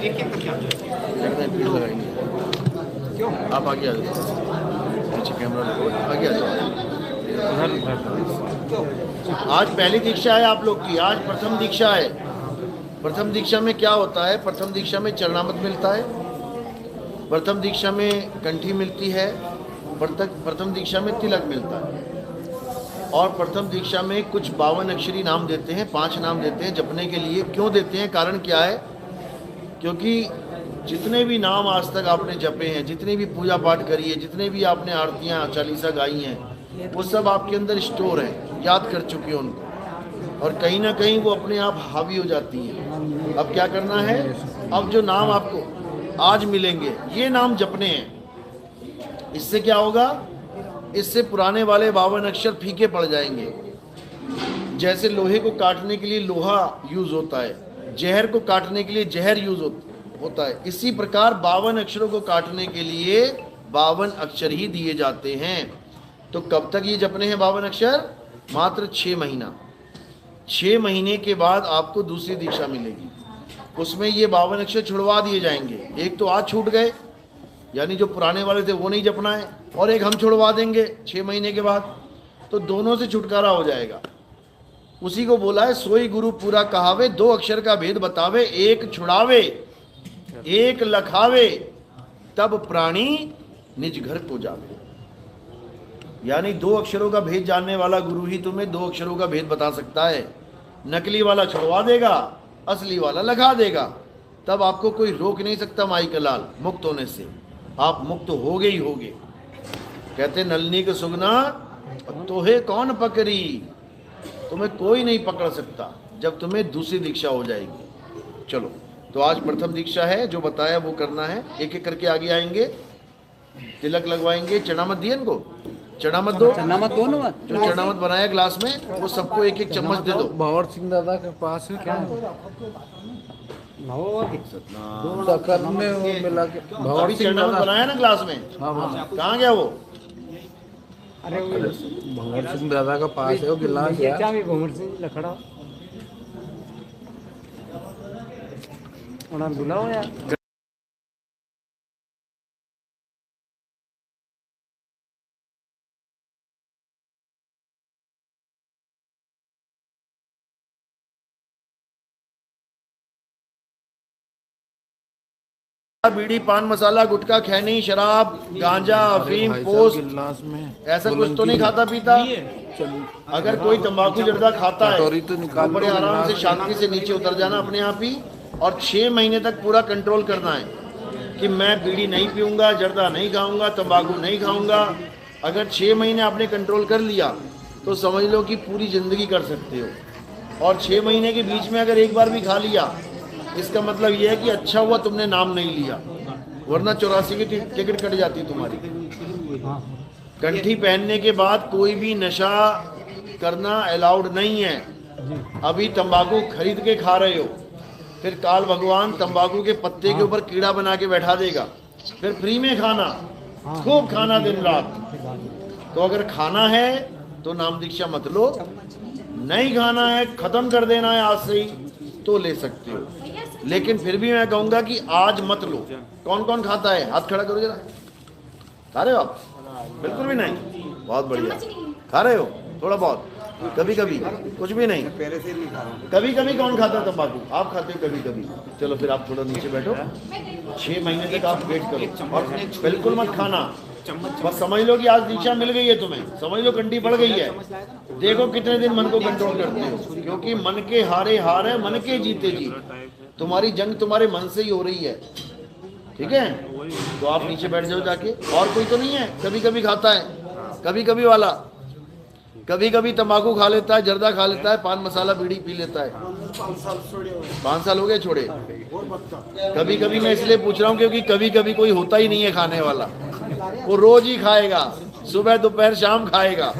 एक एक करके आप भीड़ लगाएंगे। क्यों आप आगे आ जाओ, पीछे कैमरा लगो, आगे आ जाओ। आज पहली दीक्षा है आप लोग की, आज प्रथम दीक्षा है। प्रथम दीक्षा में क्या होता है? प्रथम दीक्षा में चरणामृत मिलता है, प्रथम दीक्षा में कंठी मिलती है, प्रथम दीक्षा में तिलक मिलता है, और प्रथम दीक्षा में कुछ 52 अक्षरी नाम देते हैं, 5 नाम देते हैं जपने के लिए। क्यों देते हैं? कारण क्या है? क्योंकि जितने भी नाम आज तक आपने जपे हैं, जितनी भी पूजा पाठ करी है, जितने भी आपने आरतियाँ चालीसा गाई हैं, वो सब आपके अंदर स्टोर है, याद कर चुके हैं उनको, और कहीं ना कहीं वो अपने आप हावी हो जाती हैं। अब क्या करना है? अब जो नाम आपको आज मिलेंगे ये नाम जपने हैं। इससे क्या होगा? इससे पुराने वाले 52 अक्षर फीके पड़ जाएंगे। जैसे लोहे को काटने के लिए लोहा यूज होता है, जहर को काटने के लिए जहर यूज होता है, इसी प्रकार 52 अक्षरों को काटने के लिए 52 अक्षर ही दिए जाते हैं। तो कब तक ये जपने हैं 52 अक्षर? मात्र 6 महीना। 6 महीने के बाद आपको दूसरी दीक्षा मिलेगी, उसमें ये 52 अक्षर छुड़वा दिए जाएंगे। एक तो आज छूट गए, यानी जो पुराने वाले थे वो नहीं जपना है, और एक हम छुड़वा देंगे 6 महीने के बाद, तो दोनों से छुटकारा हो जाएगा। उसी को बोला है सोई गुरु पूरा कहावे, 2 अक्षर का भेद बतावे, एक छुड़ावे एक लखावे, तब प्राणी निज घर को जावे। यानी 2 अक्षरों का भेद जानने वाला गुरु ही तुम्हें 2 अक्षरों का भेद बता सकता है। नकली वाला छुड़वा देगा, असली वाला लखा देगा, तब आपको कोई रोक नहीं सकता माई का लाल मुक्त होने से। आप मुक्त होगे ही होगे। कहते नलनी के सुगना तोहे कौन पकड़ी, तुम्हें कोई नहीं पकड़ सकता जब तुम्हें दूसरी दीक्षा हो जाएगी। चलो, तो आज प्रथम दीक्षा है, जो बताया वो करना है। एक एक करके आगे आएंगे, तिलक लगवाएंगे। चरणामत दिए इनको, चरणामत दो, चरणामत दो ना, जो चरणामत बनाया ग्लास में वो सबको एक एक चम्मच दे दो। भंवर सिंह दादा के पास है क्या? शक्कर में वो मिला के भंवर सिंह चरणामत दादा बनाया ना ग्लास में, कहाँ गया वो? अरे भंवर सिंह दादा का पास है वो गिलास यार। क्या भी भंवर सिंह लखड़ा उन्हें बुलाओ यार। बीड़ी पान मसाला गुटखा खैनी शराब गांजा अफीम पोस्ट गिलास में ऐसा कुछ तो नहीं खाता पीता। अगर कोई तंबाकू जर्दा खाता है कटोरी तो निकाल तो बड़े लो आराम से गिलास शांति से नीचे उतर जाना अपने आप ही, और 6 महीने तक पूरा कंट्रोल करना है कि मैं बीड़ी नहीं पीऊंगा, जर्दा नहीं खाऊंगा, तंबाकू नहीं खाऊंगा। अगर 6 महीने आपने कंट्रोल कर लिया तो समझ लो कि पूरी ज़िंदगी कर सकते हो। और 6 महीने के बीच में अगर एक बार भी खा लिया, इसका मतलब यह है कि अच्छा हुआ तुमने नाम नहीं लिया, वरना 84 की टिकट कट जाती तुम्हारी। कंठी पहनने के बाद कोई भी नशा करना अलाउड नहीं है। अभी तंबाकू खरीद के खा रहे हो, फिर काल भगवान तंबाकू के पत्ते के ऊपर कीड़ा बना के बैठा देगा, फिर फ्री में खाना, खूब खाना दिन रात। तो अगर खाना है तो नाम दीक्षा मत लो, नहीं खाना है, खत्म कर देना है आज से ही, तो ले सकते हो। लेकिन फिर भी मैं कहूंगा कि आज मत लो। कौन कौन खाता है? हाथ खड़ा करो जरा। खा रहे हो आप? बिल्कुल भी नहीं? बहुत बढ़िया। खा रहे हो थोड़ा बहुत, कभी कभी, कुछ भी नहीं? कभी कभी कौन खाता है तंबाकू? आप खाते हो कभी कभी? चलो फिर आप थोड़ा नीचे बैठो, 6 महीने तक आप वेट करो और बिल्कुल मत खाना। बस समझ लो कि आज दीक्षा मिल गई है तुम्हें, समझ लो कंठी पड़ गई है। देखो कितने दिन मन को कंट्रोल करते हो, क्योंकि मन के हारे हार है, मन के जीते जीत। तुम्हारी जंग तुम्हारे मन से ही हो रही है, ठीक है? तो आप नीचे बैठ जाओ जाके। और कोई तो नहीं है? कभी कभी खाता है, कभी कभी वाला, कभी कभी तंबाकू खा लेता है, जर्दा खा लेता है, पान मसाला बीड़ी पी लेता है। 5 साल हो गए छोड़े। कभी कभी मैं इसलिए पूछ रहा हूँ क्योंकि कभी कभी कोई होता ही नहीं है खाने वाला, वो रोज ही खाएगा, सुबह दोपहर शाम खाएगा,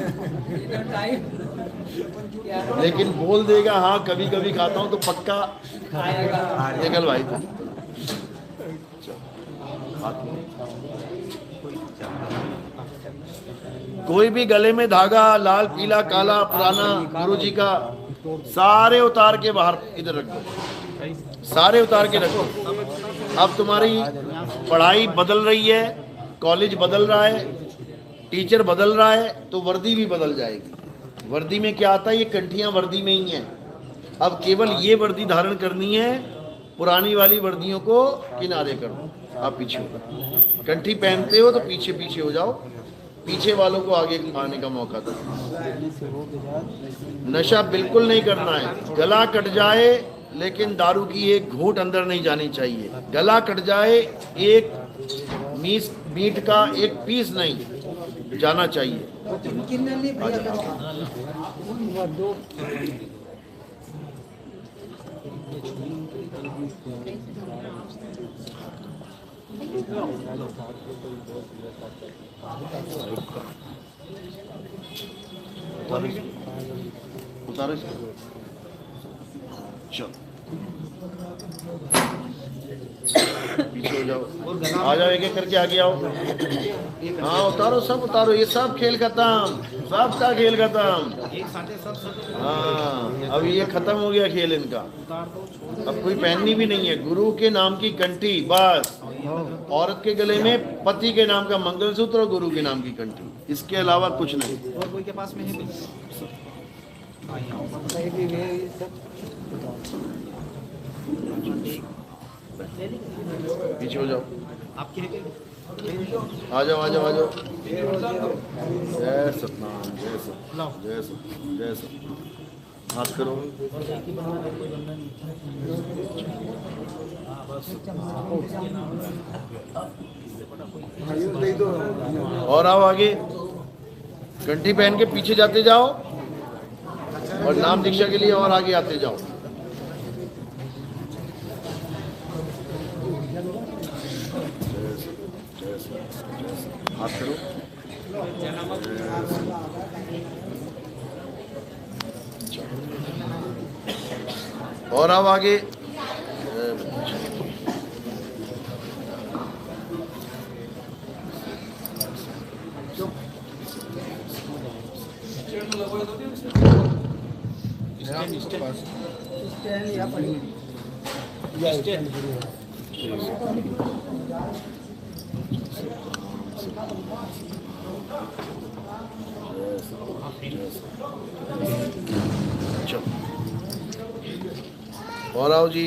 लेकिन बोल देगा हाँ कभी कभी खाता हूँ, तो पक्का निकल भाई था। कोई भी गले में धागा लाल पीला काला पुराना गुरु जी का, सारे उतार के बाहर इधर रखो, सारे उतार के रखो। अब तुम्हारी पढ़ाई बदल रही है, कॉलेज बदल रहा है, टीचर बदल रहा है, तो वर्दी भी बदल जाएगी। वर्दी में क्या आता है, ये कंठियां वर्दी में ही हैं। अब केवल ये वर्दी धारण करनी है, पुरानी वाली वर्दियों को किनारे कर दो। आप पीछे हो, कंठी पहनते हो तो पीछे पीछे हो जाओ, पीछे वालों को आगे आने का मौका दो। नशा बिल्कुल नहीं करना है। गला कट जाए लेकिन दारू की एक घूंट अंदर नहीं जानी चाहिए। गला कट जाए, एक मीट का एक पीस नहीं जाना चाहिए। उतारो इसको। चलो पीछे हो जाओ, आ जाओ, एक एक करके आगे आओ। हाँ उतारो, सब उतारो, ये सब खेल खत्म, सबका खेल खत्म। हाँ अब ये खत्म हो गया खेल इनका, अब कोई पहननी भी नहीं है। गुरु के नाम की कंठी बस, औरत के गले में पति के नाम का मंगलसूत्र और गुरु के नाम की कंठी, इसके अलावा कुछ नहीं। और कोई के पास में है पीछे हो जाओ, आपकी आ जाओ आ जाओ आ जाओ। जय सतनाम, जय सतनाम, जय सतनाम, जय सतनाम। हाथ करो, और आओ आगे। कंठी पहन के पीछे जाते जाओ और नाम दीक्षा के लिए और आगे आते जाओ। हाथ करो, और आओ आगे। और आओ जी,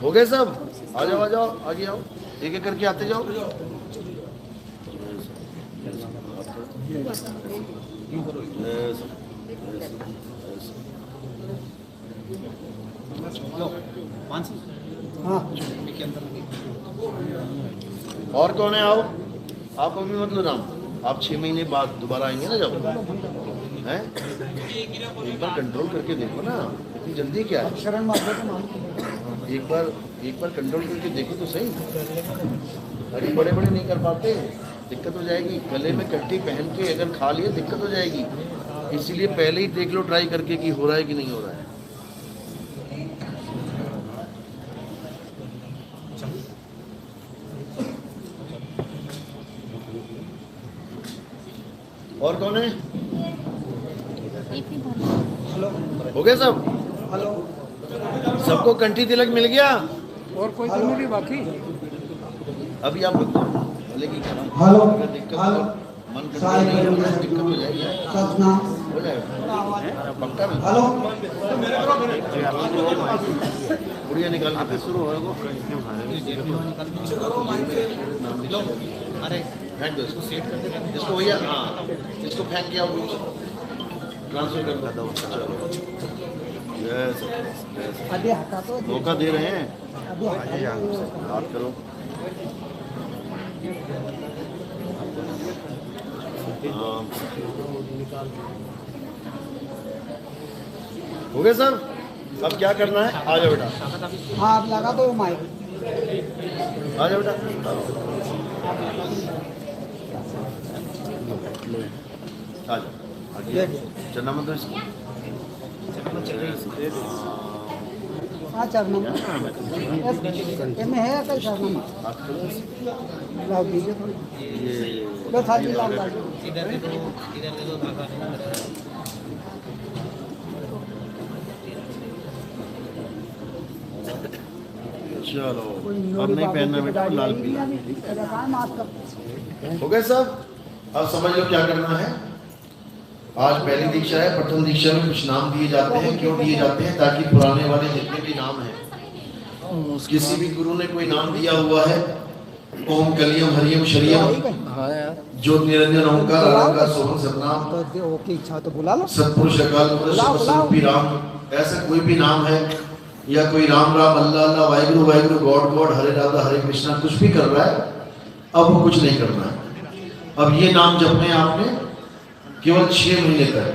हो गए सब? आ जाओ आ जाओ, आगे आओ, एक एक करके आते जाओ। और कौन है? आओ, आप अभी मत लो नाम, आप 6 महीने बाद दोबारा आएंगे ना जब, हैं? एक बार कंट्रोल करके देखो ना, इतनी जल्दी क्या है? एक बार कंट्रोल करके देखो तो सही। अरे बड़े बड़े नहीं कर पाते, दिक्कत हो जाएगी। गले में कंठी पहन के अगर खा लिए दिक्कत हो जाएगी, इसीलिए पहले ही देख लो ट्राई करके कि हो रहा है कि नहीं हो रहा है। और कौन है? हो गए सब? सबको कंठी तिलक मिल गया? और कोई तो नहीं बाकी? अभी आप लोग अगर दिक्कत हो, मन कंट्रोल नहीं होगा तो दिक्कत हो जाएगी, हो जाएगा पक्का नहीं। बुढ़िया निकाल के शुरू होगा। अरे फेंक दो इसको, सेट कर दे इसको भैया। हाँ इसको फेंक के आओ, ट्रांसफर कर दो। मौका दे रहे हैं, बात करो। हो गए सर? अब क्या करना है? आ जाओ बेटा। हाँ आप लगा दो माइक। आ जाओ बेटा, आ जाओ। चलना मत दो इसको। हाँ चरना में है कल चरना में लाओ दीजिए थोड़ी। लो थाली लाओ, इधर दे दो धागा। चलो कोई अब नूरी नहीं बाबू पहनना की बेटा गाड़ी लाल आएगी पीला अभी, तेरा काम आपका। हो गए सब। अब समझ लो क्या करना है। आज पहली दीक्षा है। प्रथम दीक्षा में कुछ नाम दिए जाते हैं। क्यों दिए जाते हैं? ताकि पुराने वाले जितने भी नाम हैं, किसी भी गुरु ने कोई नाम दिया हुआ है, ओम कलियम हरियम शरियम हाँ यार, ज्योत निरंजन ओंकार अलंकार सोहम सतनाम तो वो की इच्छा तो बुला लो। सतपुरुष अकाल पुरुष बुलाओ, बुलाओ। स्वरूपी राम, ऐसा कोई भी नाम है, या कोई राम राम अल्लाह अल्लाह वाहिगुरु वाहिगुरु गॉड गॉड हरे राधा हरे कृष्णा कुछ भी कर रहा है, अब वो कुछ नहीं करना है। अब ये नाम जपने आपने केवल 6 महीने तक,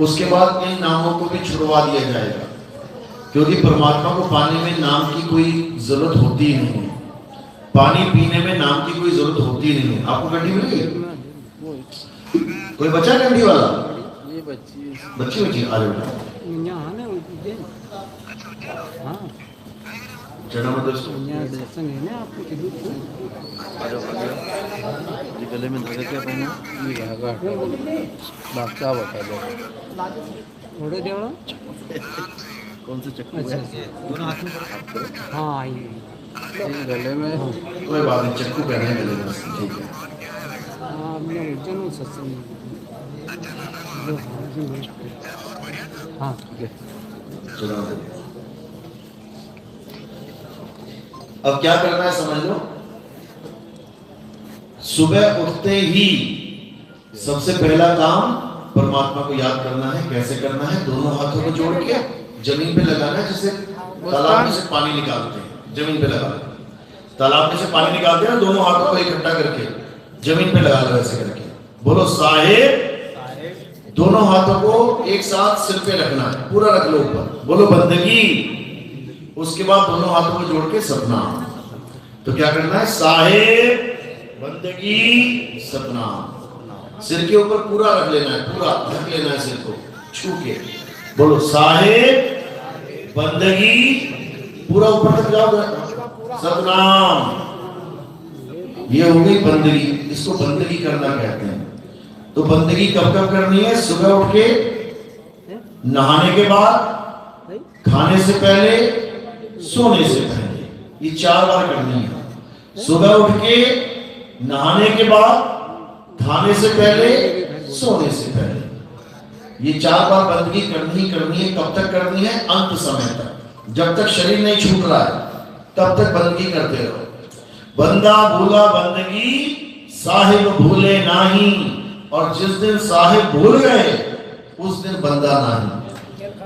उसके बाद इन नामों को भी छुड़वा दिया जाएगा, क्योंकि परमात्मा को पाने में नाम की कोई जरूरत होती ही नहीं है। पानी पीने में नाम की कोई जरूरत होती ही नहीं है। आपको कंठी मिली? कोई बचा कंठी वाला? ये बच्ची बच्ची बच्ची आ रहे यहाँ ना उनकी हाँ चढ़ा मत दोस्तों। यहाँ दर्शन है ना आपको किधर ये गले में धागा क्या पहना? ये धागा बादशाह बता दो। थोड़े देवड़ा। कौन से चक्कर? अच्छा दोनों हाथ में हाँ ये ये गले में कोई बात नहीं, चक्कू पहने हैं गले में, ठीक है। हाँ मैं जन्म सत्संग हाँ चलो अब क्या करना है समझ लो। सुबह उठते ही सबसे पहला काम परमात्मा को याद करना है। कैसे करना है? दोनों हाथों को जोड़ के जमीन पे लगाना है, जैसे तालाब में से पानी निकालते हैं, जमीन पे लगा लो। तालाब में से पानी निकालते हैं, दोनों हाथों को इकट्ठा करके जमीन पे लगा लो, ऐसे करके बोलो साहेब। दोनों हाथों को एक साथ सिर पे रखना है, पूरा रख लो ऊपर, बोलो बंदगी। उसके बाद दोनों हाथों को जोड़ के सतनाम। तो क्या करना है? साहेब बंदगी सतनाम। सिर के ऊपर पूरा रख लेना है, पूरा ढक लेना है सिर को छू के। बोलो साहेब बंदगी, पूरा ऊपर तक जाओ, सतनाम। ये हो गई बंदगी। इसको बंदगी करना कहते हैं। तो बंदगी कब कब करनी है? सुबह उठ के, नहाने के बाद, खाने से पहले, सोने से पहले। ये 4 बार करनी है। सुबह उठ के, नहाने के बाद, खाने से पहले, सोने से पहले। ये 4 बार बंदगी करनी है। कब तक करनी है? अंत समय तक। जब तक शरीर नहीं छूट रहा है तब तक बंदगी करते रहो। बंदा भूला बंदगी साहिब भूले नाही, और जिस दिन साहिब भूल गए उस दिन बंदा नहीं।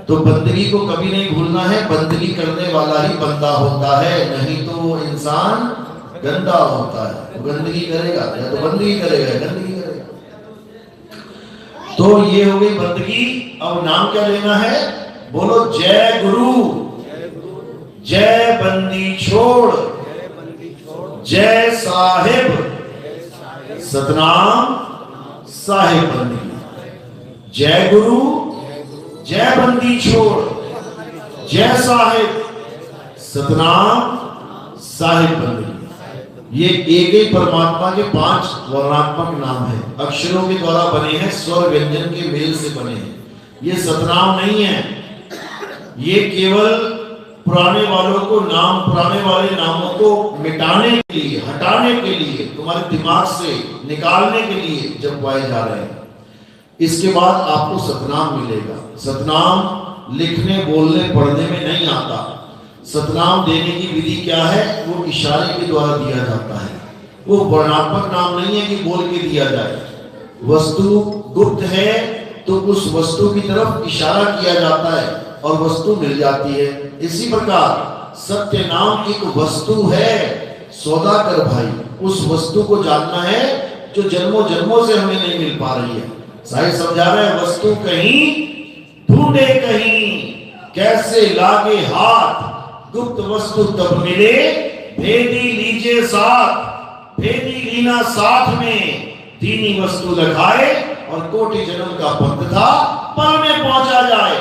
तो बंदगी को कभी नहीं भूलना है। बंदगी करने वाला ही बंदा होता है, नहीं तो वो इंसान गंदा होता है। वो गंदगी करेगा या तो बंदगी करेगा, गंदगी करेगा। तो ये हो गई बंदगी। अब नाम क्या लेना है? बोलो जय गुरु, जय बंदी छोड़, जय साहिब सतनाम साहिब बंदी। जय गुरु, जय बंदी छोड़, जय साहिब सतनाम साहिब बंदी। ये एक ही परमात्मा के 5 वर्णात्मक नाम है, अक्षरों के द्वारा बने हैं, स्वर व्यंजन के मेल से बने हैं। ये सतनाम नहीं है। ये केवल पुराने वालों को नाम, पुराने वाले नामों को मिटाने के लिए, हटाने के लिए, तुम्हारे दिमाग से निकालने के लिए जपवाए जा रहे हैं। इसके बाद आपको सतनाम मिलेगा। सतनाम लिखने, बोलने, पढ़ने में नहीं आता। सतनाम देने की विधि क्या है? वो इशारे के द्वारा दिया जाता है। वो वर्णात्मक नाम नहीं है कि बोल के दिया जाए। वस्तु गुप्त है तो उस वस्तु की तरफ इशारा किया जाता है और वस्तु मिल जाती है। इसी प्रकार सत्य नाम एक वस्तु है। सौदा कर भाई, उस वस्तु को जानना है जो जन्मों जन्मों से हमें नहीं मिल पा रही है। साहिब समझा रहे हैं, वस्तु कहीं ढूंढे कहीं, कैसे लागे हाथ, गुप्त वस्तु तब मिले, भेदी लीजिए साथ, भेदी लीना साथ में, दीनी वस्तु लखाए और कोटि जन्म का पंथ था, पल में पहुंचा जाए।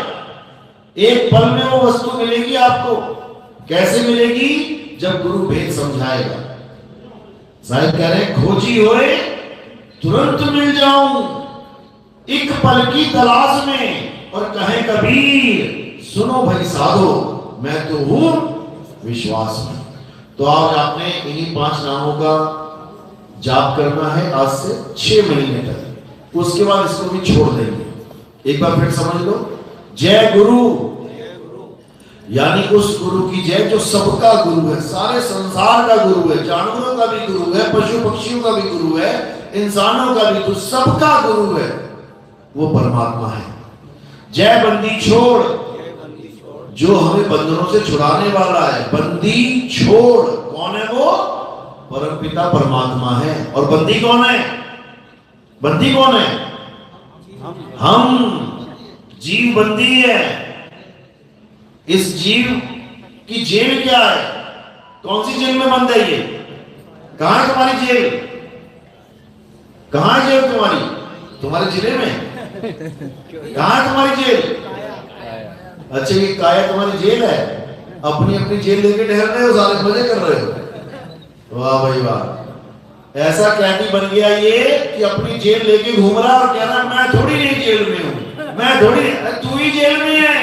एक पल में वो वस्तु मिलेगी आपको। कैसे मिलेगी? जब गुरु भेद समझाएगा। साहिब कह रहे हैं, खोजी होए तुरंत मिल जाऊं, एक पल की तलाश में। और कहे कबीर, सुनो भाई साधो, मैं तो हूं विश्वास में। तो आज आपने इन्हीं 5 नामों का जाप करना है आज से 6 महीने तक। उसके बाद इसको भी छोड़ देंगे। एक बार फिर समझ लो, जय गुरु यानी उस गुरु की जय जो सबका गुरु है, सारे संसार का गुरु है, जानवरों का भी गुरु है, पशु पक्षियों का भी गुरु है, इंसानों का भी, तो सबका गुरु है वो परमात्मा है। जय बंदी छोड़, जो हमें बंधनों से छुड़ाने वाला है। बंदी छोड़ कौन है वो? परमपिता परमात्मा है। और बंदी कौन है? बंदी कौन है? हम। जीव बंदी है। इस जीव की जेल क्या है? कौन सी जेल में बंद है ये? कहां है तुम्हारी जेल? कहां है जेल तुम्हारी? तुम्हारे जिले में? कहां है तुम्हारी जेल? अच्छा, ये काया तुम्हारी जेल है? अपनी अपनी जेल लेके ठहर रहे हो, सारे मजे कर रहे हो। वाह भाई वाह। ऐसा कैदी बन गया ये कि अपनी जेल लेके घूम रहा और कह रहा मैं थोड़ी नहीं जेल में हूं, मैं थोड़ी, तू ही जेल में है।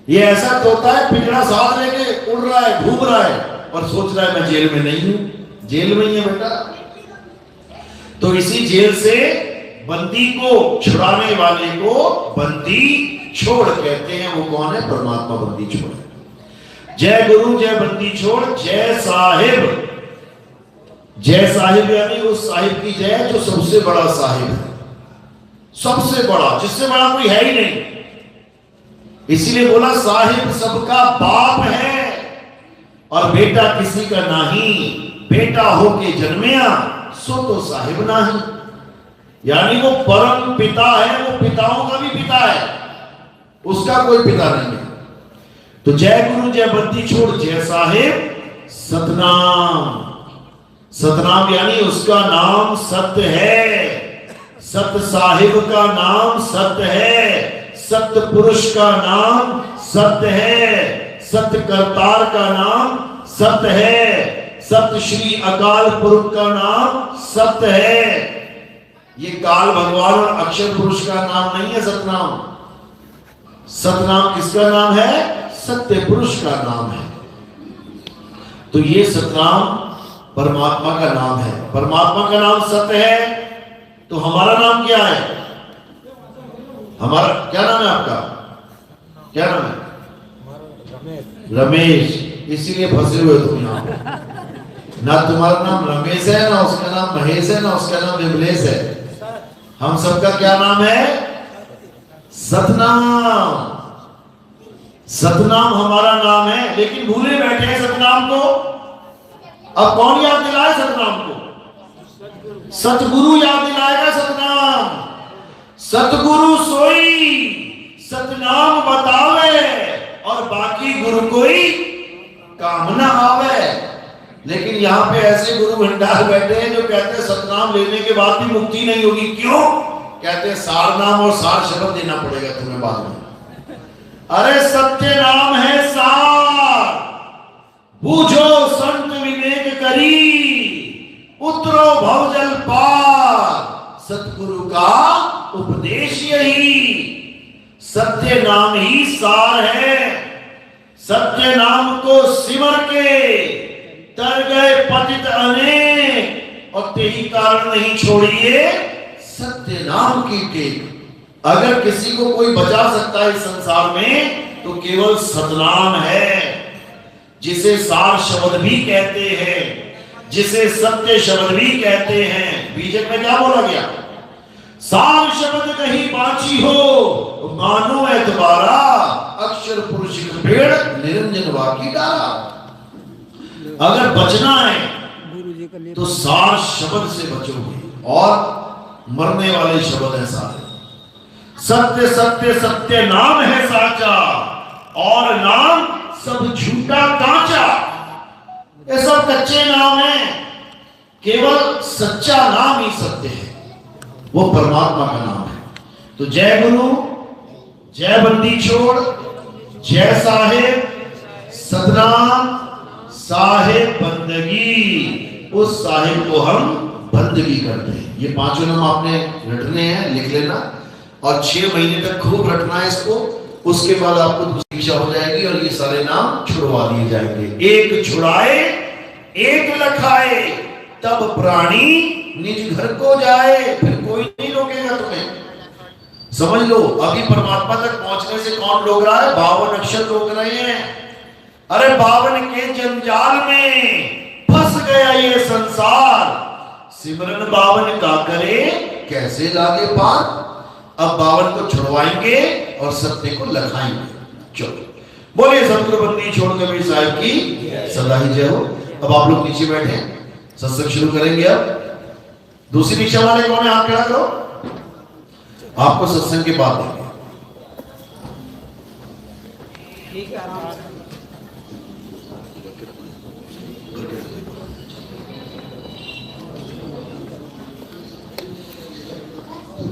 ये ऐसा तोता है, पिंजरा साथ लेके उड़ रहा है, घूम रहा है और सोच रहा है मैं जेल में नहीं हूं। जेल में ही है बेटा। तो इसी जेल से बंदी को छुड़ाने वाले को बंदी छोड़ कहते हैं। वो कौन है? परमात्मा बंदी छोड़। जय गुरु, जय बंदी छोड़, जय साहिब। जय साहिब यानी उस साहिब की जय जो सबसे बड़ा साहिब है, सबसे बड़ा, जिससे बड़ा कोई है ही नहीं। इसीलिए बोला साहिब सबका बाप है और बेटा किसी का नहीं। बेटा होके जन्मिया सो तो साहिब नहीं। यानी वो परम पिता है, वो पिताओं का भी पिता है, उसका कोई पिता नहीं है। तो जय गुरु, जय बंदी छोड़, जय साहिब सतनाम। सतनाम यानी उसका नाम सत्य है। सत्य साहिब का नाम सत्य है। सत्य पुरुष का नाम सत्य है। सत्य करतार का नाम सत्य है। सत्य श्री अकाल पुरुष का नाम सत्य है। ये काल भगवान और अक्षर पुरुष का नाम नहीं है सतनाम। सतनाम किसका नाम है? सत्य पुरुष का नाम है। तो ये सतनाम परमात्मा का नाम है। परमात्मा का नाम सत्य है। तो हमारा नाम क्या है? हमारा क्या नाम है? आपका क्या नाम है? रमेश। इसीलिए फंसे हुए तुम यहाँ पे। ना तुम्हारा नाम रमेश है, ना उसका नाम महेश है, ना उसका नाम विमलेश है। हम सबका क्या नाम है? सतनाम। सतनाम हमारा नाम है, लेकिन भूले बैठे हैं सतनाम को। अब कौन याद दिलाए सतनाम को? सतगुरु याद दिलाएगा सतनाम। सतगुरु सोई सतनाम बतावे और बाकी गुरु कोई काम ना आवे। लेकिन यहाँ पे ऐसे गुरु भंडार बैठे हैं जो कहते हैं सतनाम लेने के बाद भी मुक्ति नहीं होगी। क्यों? कहते हैं सार नाम और सार शब्द देना पड़ेगा तुम्हें बाद में। अरे सत्य नाम है सार, बूझो संत विवेक करी, उतरो भवजल पार। सतगुरु का उपदेश यही, सत्य नाम ही सार है। सत्य नाम को सिमर के तर गए पतित अनेक, और तेही कारण नहीं छोड़िए सत्य नाम की टेक। अगर किसी को कोई बचा सकता है इस संसार में तो केवल सतनाम है, जिसे सार शब्द भी कहते हैं, जिसे सत्य शब्द भी कहते हैं। बीजक में क्या बोला गया? सार शब्द कहीं बाची हो मानो एतबारा, अक्षर पुरुष पेड़ निरंजन वाकी डारा। अगर बचना है तो सार शब्द से बचोगे, और मरने वाले शब्द है सारे। सत्य सत्य सत्य नाम है साचा, और नाम सब झूठा कांचा। ये सब कच्चे नाम है, केवल सच्चा नाम ही सत्य है, वो परमात्मा का नाम है। तो जय गुरु, जय बंदी छोड़, जय साहिब सतनाम, साहिब बंदगी। उस साहिब को हम बंदगी करते हैं। ये पांचों नाम आपने रटने हैं, लिख लेना, और 6 महीने तक खूब रटना है इसको। उसके बाद आपको दूसरी दीक्षा हो जाएगी और ये सारे नाम छुड़वा दिए जाएंगे। एक छुड़ाए एक लखाए, तब प्राणी निज घर को जाए। फिर कोई नहीं रोकेगा तुम्हें। समझ लो, अभी परमात्मा तक पहुंचने से कौन रोक रहा है? 52 अक्षर रोक रहे हैं। अरे 52 के जंजाल में फंस गया ये संसार, सिमरन 52 का करे कैसे लागे पार। अब 52 को छुड़वाएंगे और सत्य को लखाएंगे। चलो बोले सतगुरु बंदी छोड़ कबीर साहिब की सदा ही जय हो। अब आप लोग नीचे बैठे, सत्संग शुरू करेंगे। अब दूसरी दीक्षा वाले कौन है? हाथ खड़ा करो, आपको सत्संग के बाद देंगे।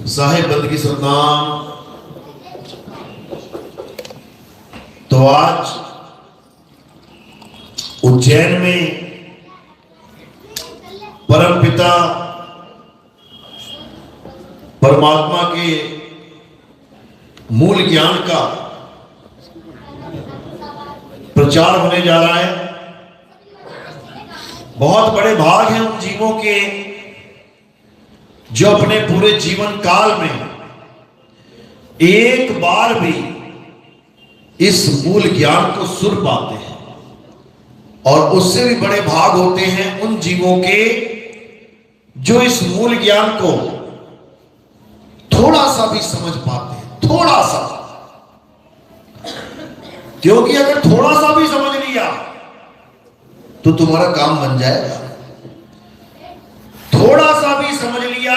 साहेब बंदगी सतनाम। तो आज उज्जैन में परम पिता परमात्मा के मूल ज्ञान का प्रचार होने जा रहा है। बहुत बड़े भाग हैं उन जीवों के जो अपने पूरे जीवन काल में एक बार भी इस मूल ज्ञान को सुन पाते हैं, और उससे भी बड़े भाग होते हैं उन जीवों के जो इस मूल ज्ञान को थोड़ा सा भी समझ पाते हैं। थोड़ा सा, क्योंकि अगर थोड़ा सा भी समझ लिया तो तुम्हारा काम बन जाएगा। थोड़ा सा भी समझ लिया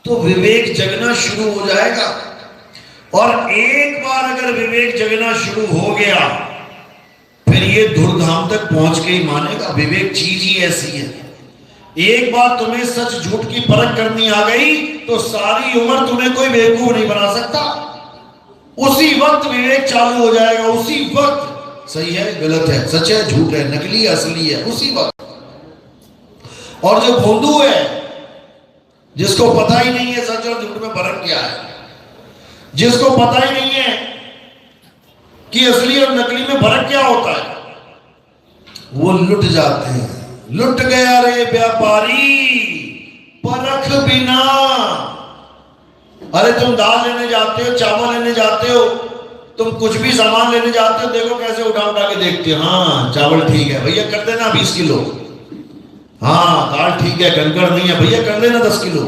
तो विवेक जगना शुरू हो जाएगा। और एक बार अगर विवेक जगना शुरू हो गया फिर ये धूमधाम तक पहुंच के ही मानेगा। विवेक चीज ही ऐसी है, एक बार तुम्हें सच झूठ की परख करनी आ गई तो सारी उम्र तुम्हें कोई बेवकूफ नहीं बना सकता। उसी वक्त विवेक चालू हो जाएगा, उसी वक्त सही है गलत है, सच है झूठ है, नकली है असली है, उसी वक्त। और जो भोंदू है, जिसको पता ही नहीं है सच और झूठ में फर्क क्या है, जिसको पता ही नहीं है कि असली और नकली में फर्क क्या होता है, वो लुट जाते हैं। लुट गया रे व्यापारी परख बिना। अरे तुम दाल लेने जाते हो, चावल लेने जाते हो, तुम कुछ भी सामान लेने जाते हो, देखो कैसे उठा उठा के देखते हो। हाँ चावल ठीक है भैया कर देना 20 किलो। हाँ दाल ठीक है, कंकड़ नहीं है भैया कर देना 10 किलो।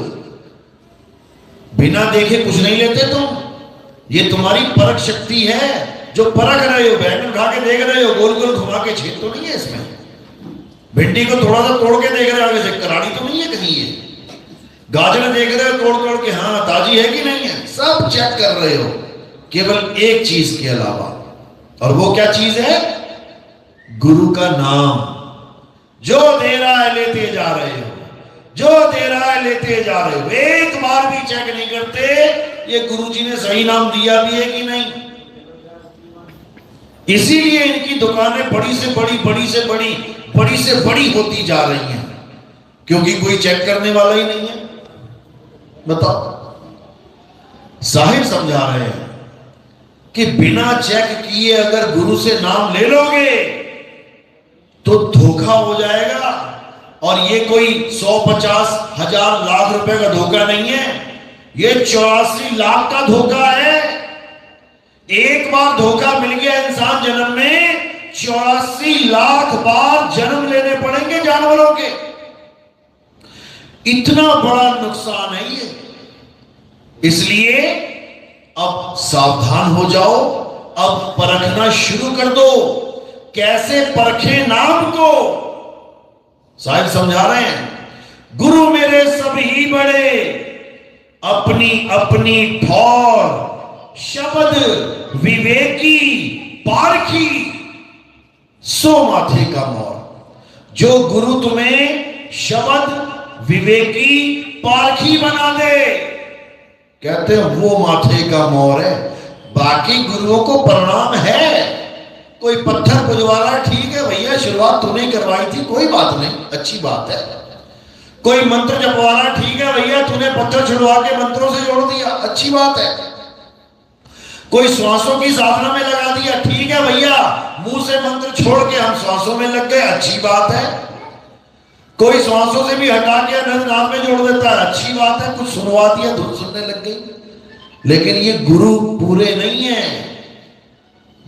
बिना देखे कुछ नहीं लेते तुम। ये तुम्हारी परख शक्ति है जो परख रहे हो। बैगन उठा के देख रहे हो, गोल गोल घुमा के, छेद तो नहीं है इसमें। भिंडी को थोड़ा सा तोड़ के देख रहे हो, आगे से कराड़ी तो नहीं है कहीं। ये गाजर देख रहे हो तोड़ तोड़ के, हाँ ताजी है कि नहीं है, सब चेक कर रहे हो केवल एक चीज के अलावा। और वो क्या चीज है? गुरु का नाम। जो दे रहा है लेते जा रहे हो, जो दे रहा है लेते जा रहे हो। एक बार भी चेक नहीं करते ये गुरुजी ने सही नाम दिया भी है कि नहीं। इसीलिए इनकी दुकानें बड़ी से बड़ी, बड़ी से बड़ी, बड़ी से बड़ी होती जा रही हैं, क्योंकि कोई चेक करने वाला ही नहीं है। बताओ, साहिब समझा रहे हैं कि बिना चेक किए अगर गुरु से नाम ले लोगे तो धोखा हो जाएगा। और ये कोई 100, 50, 1000, लाख रुपए का धोखा नहीं है, ये 84 लाख का धोखा है। एक बार धोखा मिल गया इंसान जन्म में, 84 लाख बार जन्म लेने पड़ेंगे जानवरों के। इतना बड़ा नुकसान है ये। इसलिए अब सावधान हो जाओ, अब परखना शुरू कर दो। कैसे परखे नाम को? साहिब समझा रहे हैं, गुरु मेरे सभी बड़े, अपनी अपनी ठौर, शब्द विवेकी पारखी, सो माथे का मोर। जो गुरु तुम्हें शब्द विवेकी पारखी बना दे, कहते हैं वो माथे का मोर है। बाकी गुरुओं को परिणाम है। कोई पत्थर बुझवा रहा है, ठीक है भैया शुरुआत तूने करवाई थी, कोई बात नहीं, अच्छी बात है। कोई मंत्र जपवा रहा है, ठीक है भैया तूने पत्थर छुड़वा के मंत्रों से जोड़ दिया, अच्छी बात है। कोई श्वासों की साधना में लगा दिया, ठीक है भैया, मुंह से मंत्र छोड़ के हम श्वासों में लग गए, अच्छी बात है। कोई श्वासों से भी हटा के अनंत नाम में जोड़ देता है, अच्छी बात है, कुछ सुनवा दिया, धुन सुनने लग गई। लेकिन ये गुरु पूरे नहीं है,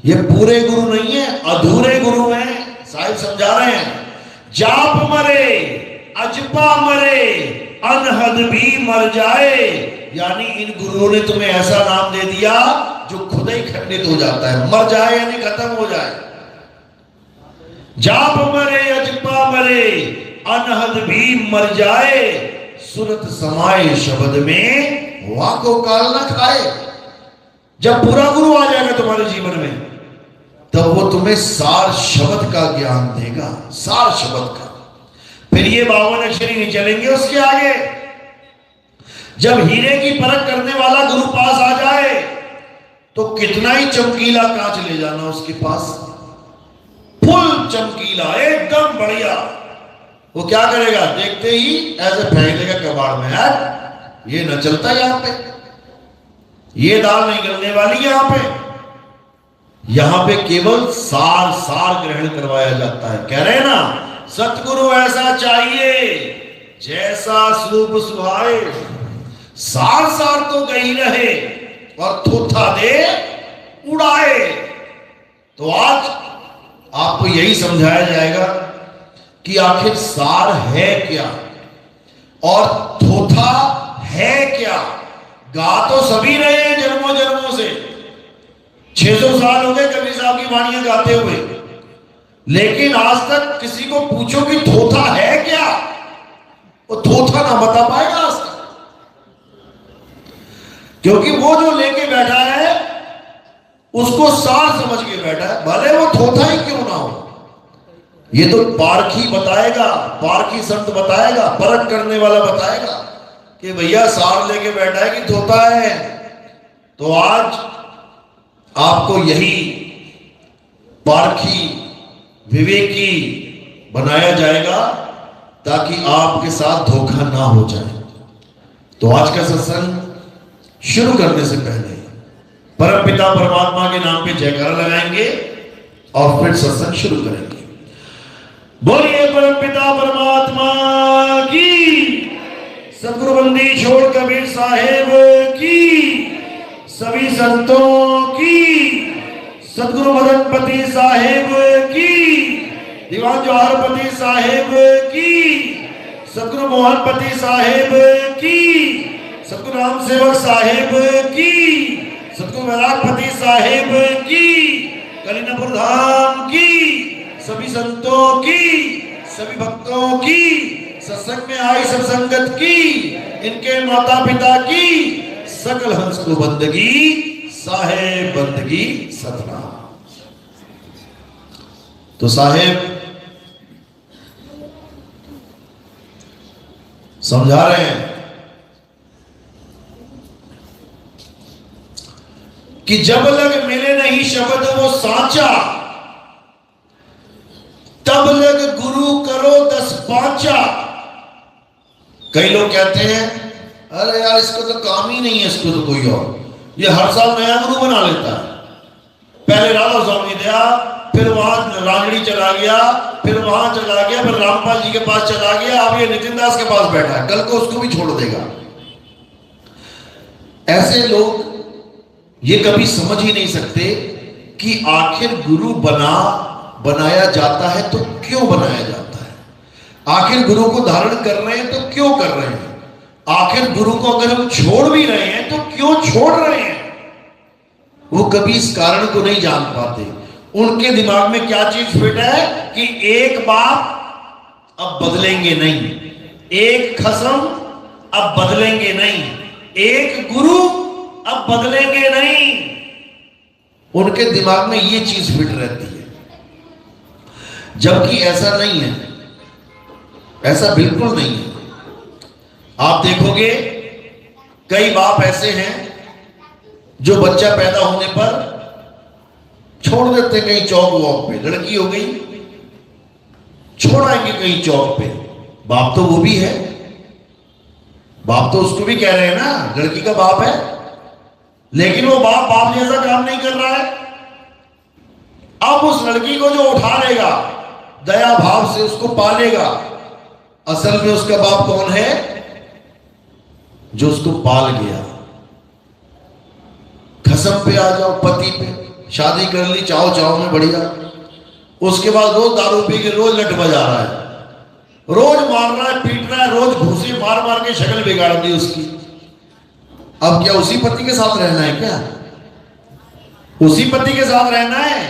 ये पूरे गुरु नहीं है, अधूरे गुरु हैं। साहिब समझा रहे हैं, जाप मरे अजपा मरे अनहद भी मर जाए, यानी इन गुरुओं ने तुम्हें ऐसा नाम दे दिया जो खुद ही खंडित हो जाता है, मर जाए यानी खत्म हो जाए। जाप मरे अजपा मरे अनहद भी मर जाए, सुरत समाये शब्द में वाको काल न खाए। जब पूरा गुरु आ जाएगा तुम्हारे जीवन में, तब वो तुम्हें सार शब्द का ज्ञान देगा, सार शब्द का। फिर ये 52 अक्षरी नहीं चलेंगे उसके आगे। जब हीरे की परख करने वाला गुरु पास आ जाए, तो कितना ही चमकीला कांच ले जाना उसके पास, फुल चमकीला एकदम बढ़िया, वो क्या करेगा, देखते ही ऐसे फेंक देगा कबाड़ में, है ये न चलता यहां पे, ये दाल नहीं गलने वाली यहां पे। यहां पे केवल सार सार ग्रहण करवाया जाता है। कह रहे हैं ना, सतगुरु ऐसा चाहिए जैसा स्वरूप सुहाए, सार सार तो गई रहे और थोथा दे उड़ाए। तो आज आपको यही समझाया जाएगा कि आखिर सार है क्या और थोथा है क्या। गा तो सभी रहे हैं जन्मों जन्मों से, 600 साल हो गए कबीर साहब की वाणियां गाते हुए, लेकिन आज तक किसी को पूछो कि थोथा है क्या, वो थोथा ना बता पाएगा आज तक। क्योंकि वो जो लेके बैठा है उसको सार समझ के बैठा है, भले वो थोथा ही क्यों ना हो। ये तो पारखी बताएगा, पारखी संत बताएगा, परख करने वाला बताएगा कि भैया सार लेके बैठा है कि थोथा है। तो आज आपको यही पारखी विवेकी बनाया जाएगा ताकि आपके साथ धोखा ना हो जाए। तो आज का सत्संग शुरू करने से पहले परम पिता परमात्मा के नाम पे जयकारा लगाएंगे और फिर सत्संग शुरू करेंगे। बोलिए परम पिता परमात्मा की, सतगुरु बंदी छोड़ कबीर साहेब की, सभी संतों की, सतगुरु मदनपति साहेब की, दीवान जौहरपति साहेब की, सतगुरु मोहनपति साहेब की, सतगुरु राम सेवक साहेब की, सतगुरु वैरागपति साहेब की, कलीनपुर धाम की, सभी संतों की, सभी भक्तों की, सत्संग में आई सब संगत की, इनके माता पिता की, सकल हंस को बंदगी, साहेब बंदगी सतनाम। तो साहेब समझा रहे हैं कि जब लग मिले नहीं शब्द वो सांचा, तब लग गुरु करो 10 पांचा। कई लोग कहते हैं अरे यार इसको तो काम ही नहीं है, इसको तो कोई और, ये हर साल नया गुरु बना लेता है। पहले राधा स्वामी दिया, फिर वहां रांगड़ी चला गया, फिर वहां चला गया, फिर रामपाल जी के पास चला गया, अब ये नितिन दास के पास बैठा है, कल को उसको भी छोड़ देगा। ऐसे लोग ये कभी समझ ही नहीं सकते कि आखिर गुरु बनाया जाता है तो क्यों बनाया जाता है, आखिर गुरु को धारण कर रहे हैं तो क्यों कर रहे हैं, आखिर गुरु को अगर हम छोड़ भी रहे हैं तो क्यों छोड़ रहे हैं। वो कभी इस कारण को नहीं जान पाते। उनके दिमाग में क्या चीज फिट है कि एक बाप अब बदलेंगे नहीं, एक खसम अब बदलेंगे नहीं, एक गुरु अब बदलेंगे नहीं। उनके दिमाग में ये चीज फिट रहती है, जबकि ऐसा नहीं है, ऐसा बिल्कुल नहीं है। आप देखोगे कई बाप ऐसे हैं जो बच्चा पैदा होने पर छोड़ देते कहीं चौक वॉक पे, लड़की हो गई छोड़ आएंगे कहीं चौक पे। बाप तो वो भी है, बाप तो उसको भी कह रहे हैं ना, लड़की का बाप है, लेकिन वो बाप बाप जैसा काम नहीं कर रहा है। अब उस लड़की को जो उठा लेगा, दया भाव से उसको पालेगा, असल में उसका बाप कौन है? जो उसको पाल गया। खसम पे आ जाओ, पति पे, शादी कर ली चाओ चाओ में बढ़िया, उसके बाद रोज दारू पी के रोज लट बजा रहा है, रोज मार रहा है, पीट रहा है, रोज घूसे मार मार के शक्ल बिगाड़ दी उसकी। अब क्या उसी पति के साथ रहना है? क्या उसी पति के साथ रहना है?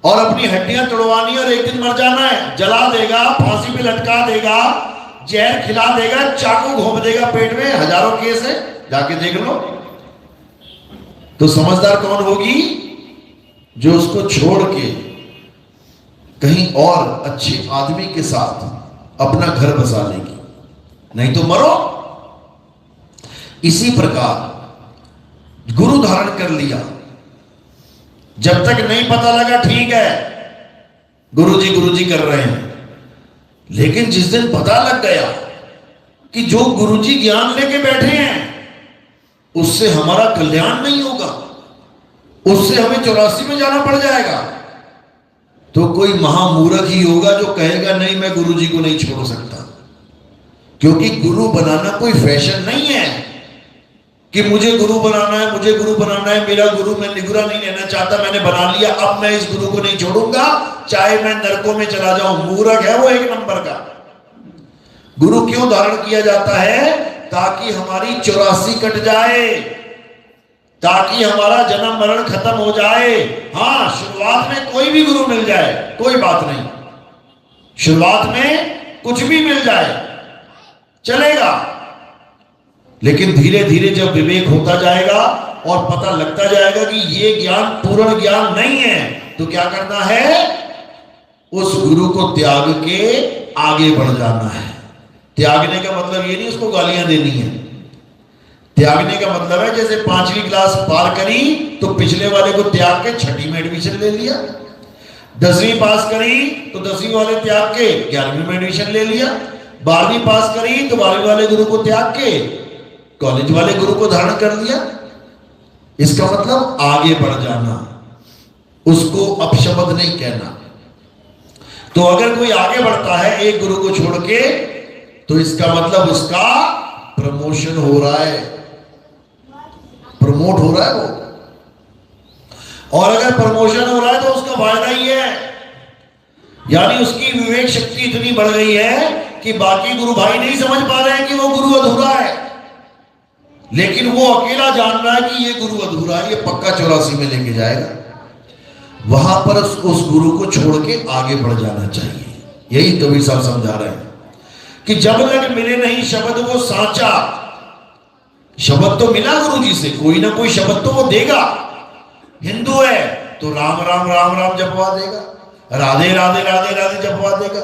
और अपनी हड्डियां तोड़वानी और एक दिन मर जाना है? जला देगा, फांसी पे लटका देगा, जहर खिला देगा, चाकू घोंप देगा पेट में, हजारों केस है, जाके देख लो। तो समझदार कौन होगी? जो उसको छोड़ के कहीं और अच्छे आदमी के साथ अपना घर बसा लेगी, नहीं तो मरो। इसी प्रकार गुरु धारण कर लिया, जब तक नहीं पता लगा ठीक है गुरुजी कर रहे हैं, लेकिन जिस दिन पता लग गया कि जो गुरुजी ज्ञान लेके बैठे हैं उससे हमारा कल्याण नहीं होगा, उससे हमें 84 में जाना पड़ जाएगा, तो कोई महामूर्ख ही होगा जो कहेगा नहीं मैं गुरुजी को नहीं छोड़ सकता। क्योंकि गुरु बनाना कोई फैशन नहीं है कि मुझे गुरु बनाना है, मुझे गुरु बनाना है, मेरा गुरु, मैं निगुरा नहीं लेना चाहता, मैंने बना लिया, अब मैं इस गुरु को नहीं छोड़ूंगा चाहे मैं नरकों में चला जाऊं। मूर्ख है वो, एक नंबर का। गुरु क्यों धारण किया जाता है? ताकि हमारी 84 कट जाए, ताकि हमारा जन्म मरण खत्म हो जाए। हाँ, शुरुआत में कोई भी गुरु मिल जाए कोई बात नहीं, शुरुआत में कुछ भी मिल जाए चलेगा, लेकिन धीरे धीरे जब विवेक होता जाएगा और पता लगता जाएगा कि ये ज्ञान पूर्ण ज्ञान नहीं है, तो क्या करना है? उस गुरु को त्याग के आगे बढ़ जाना है। त्यागने का मतलब ये नहीं उसको गालियां देनी है। त्यागने का मतलब है जैसे 5वीं क्लास पार करी तो पिछले वाले को त्याग के 6ठी में एडमिशन ले लिया, 10वीं पास करी तो 10वीं वाले त्याग के 11वीं में एडमिशन ले लिया, 12वीं पास करी तो 12वीं वाले गुरु को त्याग के कॉलेज वाले गुरु को धारण कर लिया। इसका मतलब आगे बढ़ जाना, उसको अपशब्द नहीं कहना। तो अगर कोई आगे बढ़ता है एक गुरु को छोड़ के, तो इसका मतलब उसका प्रमोशन हो रहा है, प्रमोट हो रहा है वो। और अगर प्रमोशन हो रहा है तो उसका फायदा ही है, यानी उसकी विवेक शक्ति इतनी बढ़ गई है कि बाकी गुरु भाई नहीं समझ पा रहे हैं कि वो गुरु अधूरा है, लेकिन वो अकेला जान रहा है कि ये गुरु अधूरा है, ये पक्का 84 में लेके जाएगा। वहां पर उस गुरु को छोड़ के आगे बढ़ जाना चाहिए। यही कबीर साहब समझा रहे हैं कि जब तक मिले नहीं शब्द वो साचा। शब्द तो मिला गुरु जी से, कोई ना कोई शब्द तो वो देगा। हिंदू है तो राम राम राम राम जपवा देगा, राधे राधे राधे राधे जपवा देगा,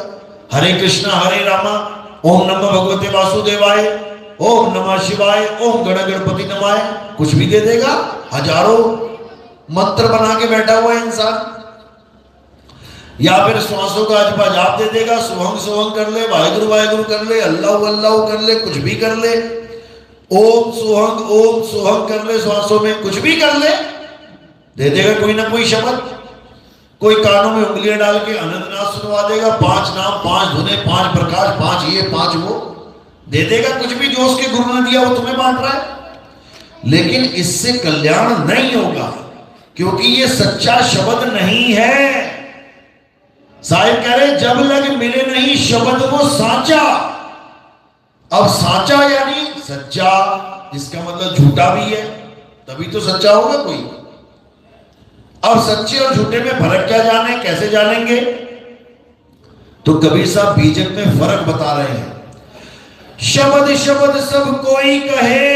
हरे कृष्णा हरे रामा, ओम नमः भगवते वासुदेवाय, ओम नमः शिवाय, ओम गण गणपति नमाय, कुछ भी दे देगा। हजारों मंत्र बना के बैठा हुआ है इंसान। या फिर श्वासों का अजपा जाप दे देगा, सुहंग सुहंग कर ले, वाहेगुरु कर ले, अल्लाह अल्लाह कर ले, कुछ भी कर ले, ओम सुहंग कर ले, श्वासों में कुछ भी कर ले, दे देगा कोई ना कोई शब्द। कोई कानों में उंगलियां डाल के अनंतनाथ सुनवा देगा, 5 नाम 5 धुने 5 प्रकाश 5 ये 5 वो, दे देगा कुछ भी। जो उसके गुरु ने दिया वो तुम्हें बांट रहा है। लेकिन इससे कल्याण नहीं होगा, क्योंकि ये सच्चा शब्द नहीं है। साहिब कह रहे जब लग मिले नहीं शब्द वो साचा। अब साचा यानी सच्चा, जिसका मतलब झूठा भी है, तभी तो सच्चा होगा कोई। अब सच्चे और झूठे में फर्क क्या जाने, कैसे जानेंगे? तो कबीर साहब बीजक में फर्क बता रहे हैं। शब्द शब्द सब कोई कहे,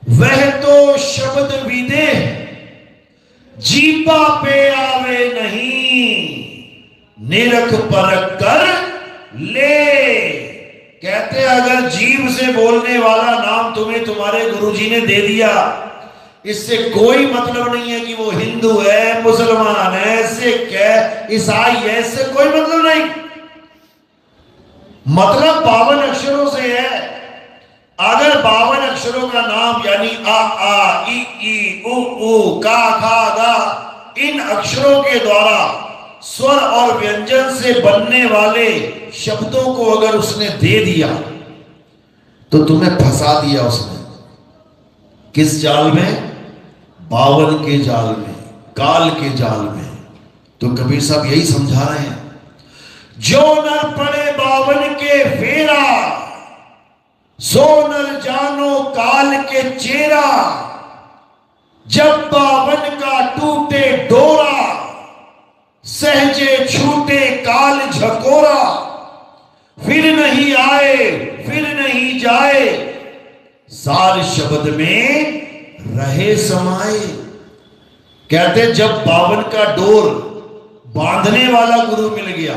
वह तो शब्द विदे, जीपा पे आवे नहीं, निरख परख कर ले। कहते अगर जीव से बोलने वाला नाम तुम्हें तुम्हारे गुरुजी ने दे दिया, इससे कोई मतलब नहीं है कि वो हिंदू है, मुसलमान है, सिख है, ईसाई है, इससे कोई मतलब नहीं। मतलब 52 अक्षरों से है। अगर 52 अक्षर अक्षरों का नाम यानी आ आ ई ई उ ऊ का खा गा, इन अक्षरों के द्वारा स्वर और व्यंजन से बनने वाले शब्दों को अगर उसने दे दिया तो तुम्हें फंसा दिया उसने। किस जाल में? बावन के जाल में, काल के जाल में। तो कबीर साहब यही समझा रहे हैं, जो नर पड़े बावन के फेरा, सो नर जानो काल के चेरा। जब बावन का टूटे डोरा, सहजे छूटे काल झकोरा। फिर नहीं आए फिर नहीं जाए, सार शब्द में रहे समाये। कहते जब बावन का डोर बांधने वाला गुरु मिल गया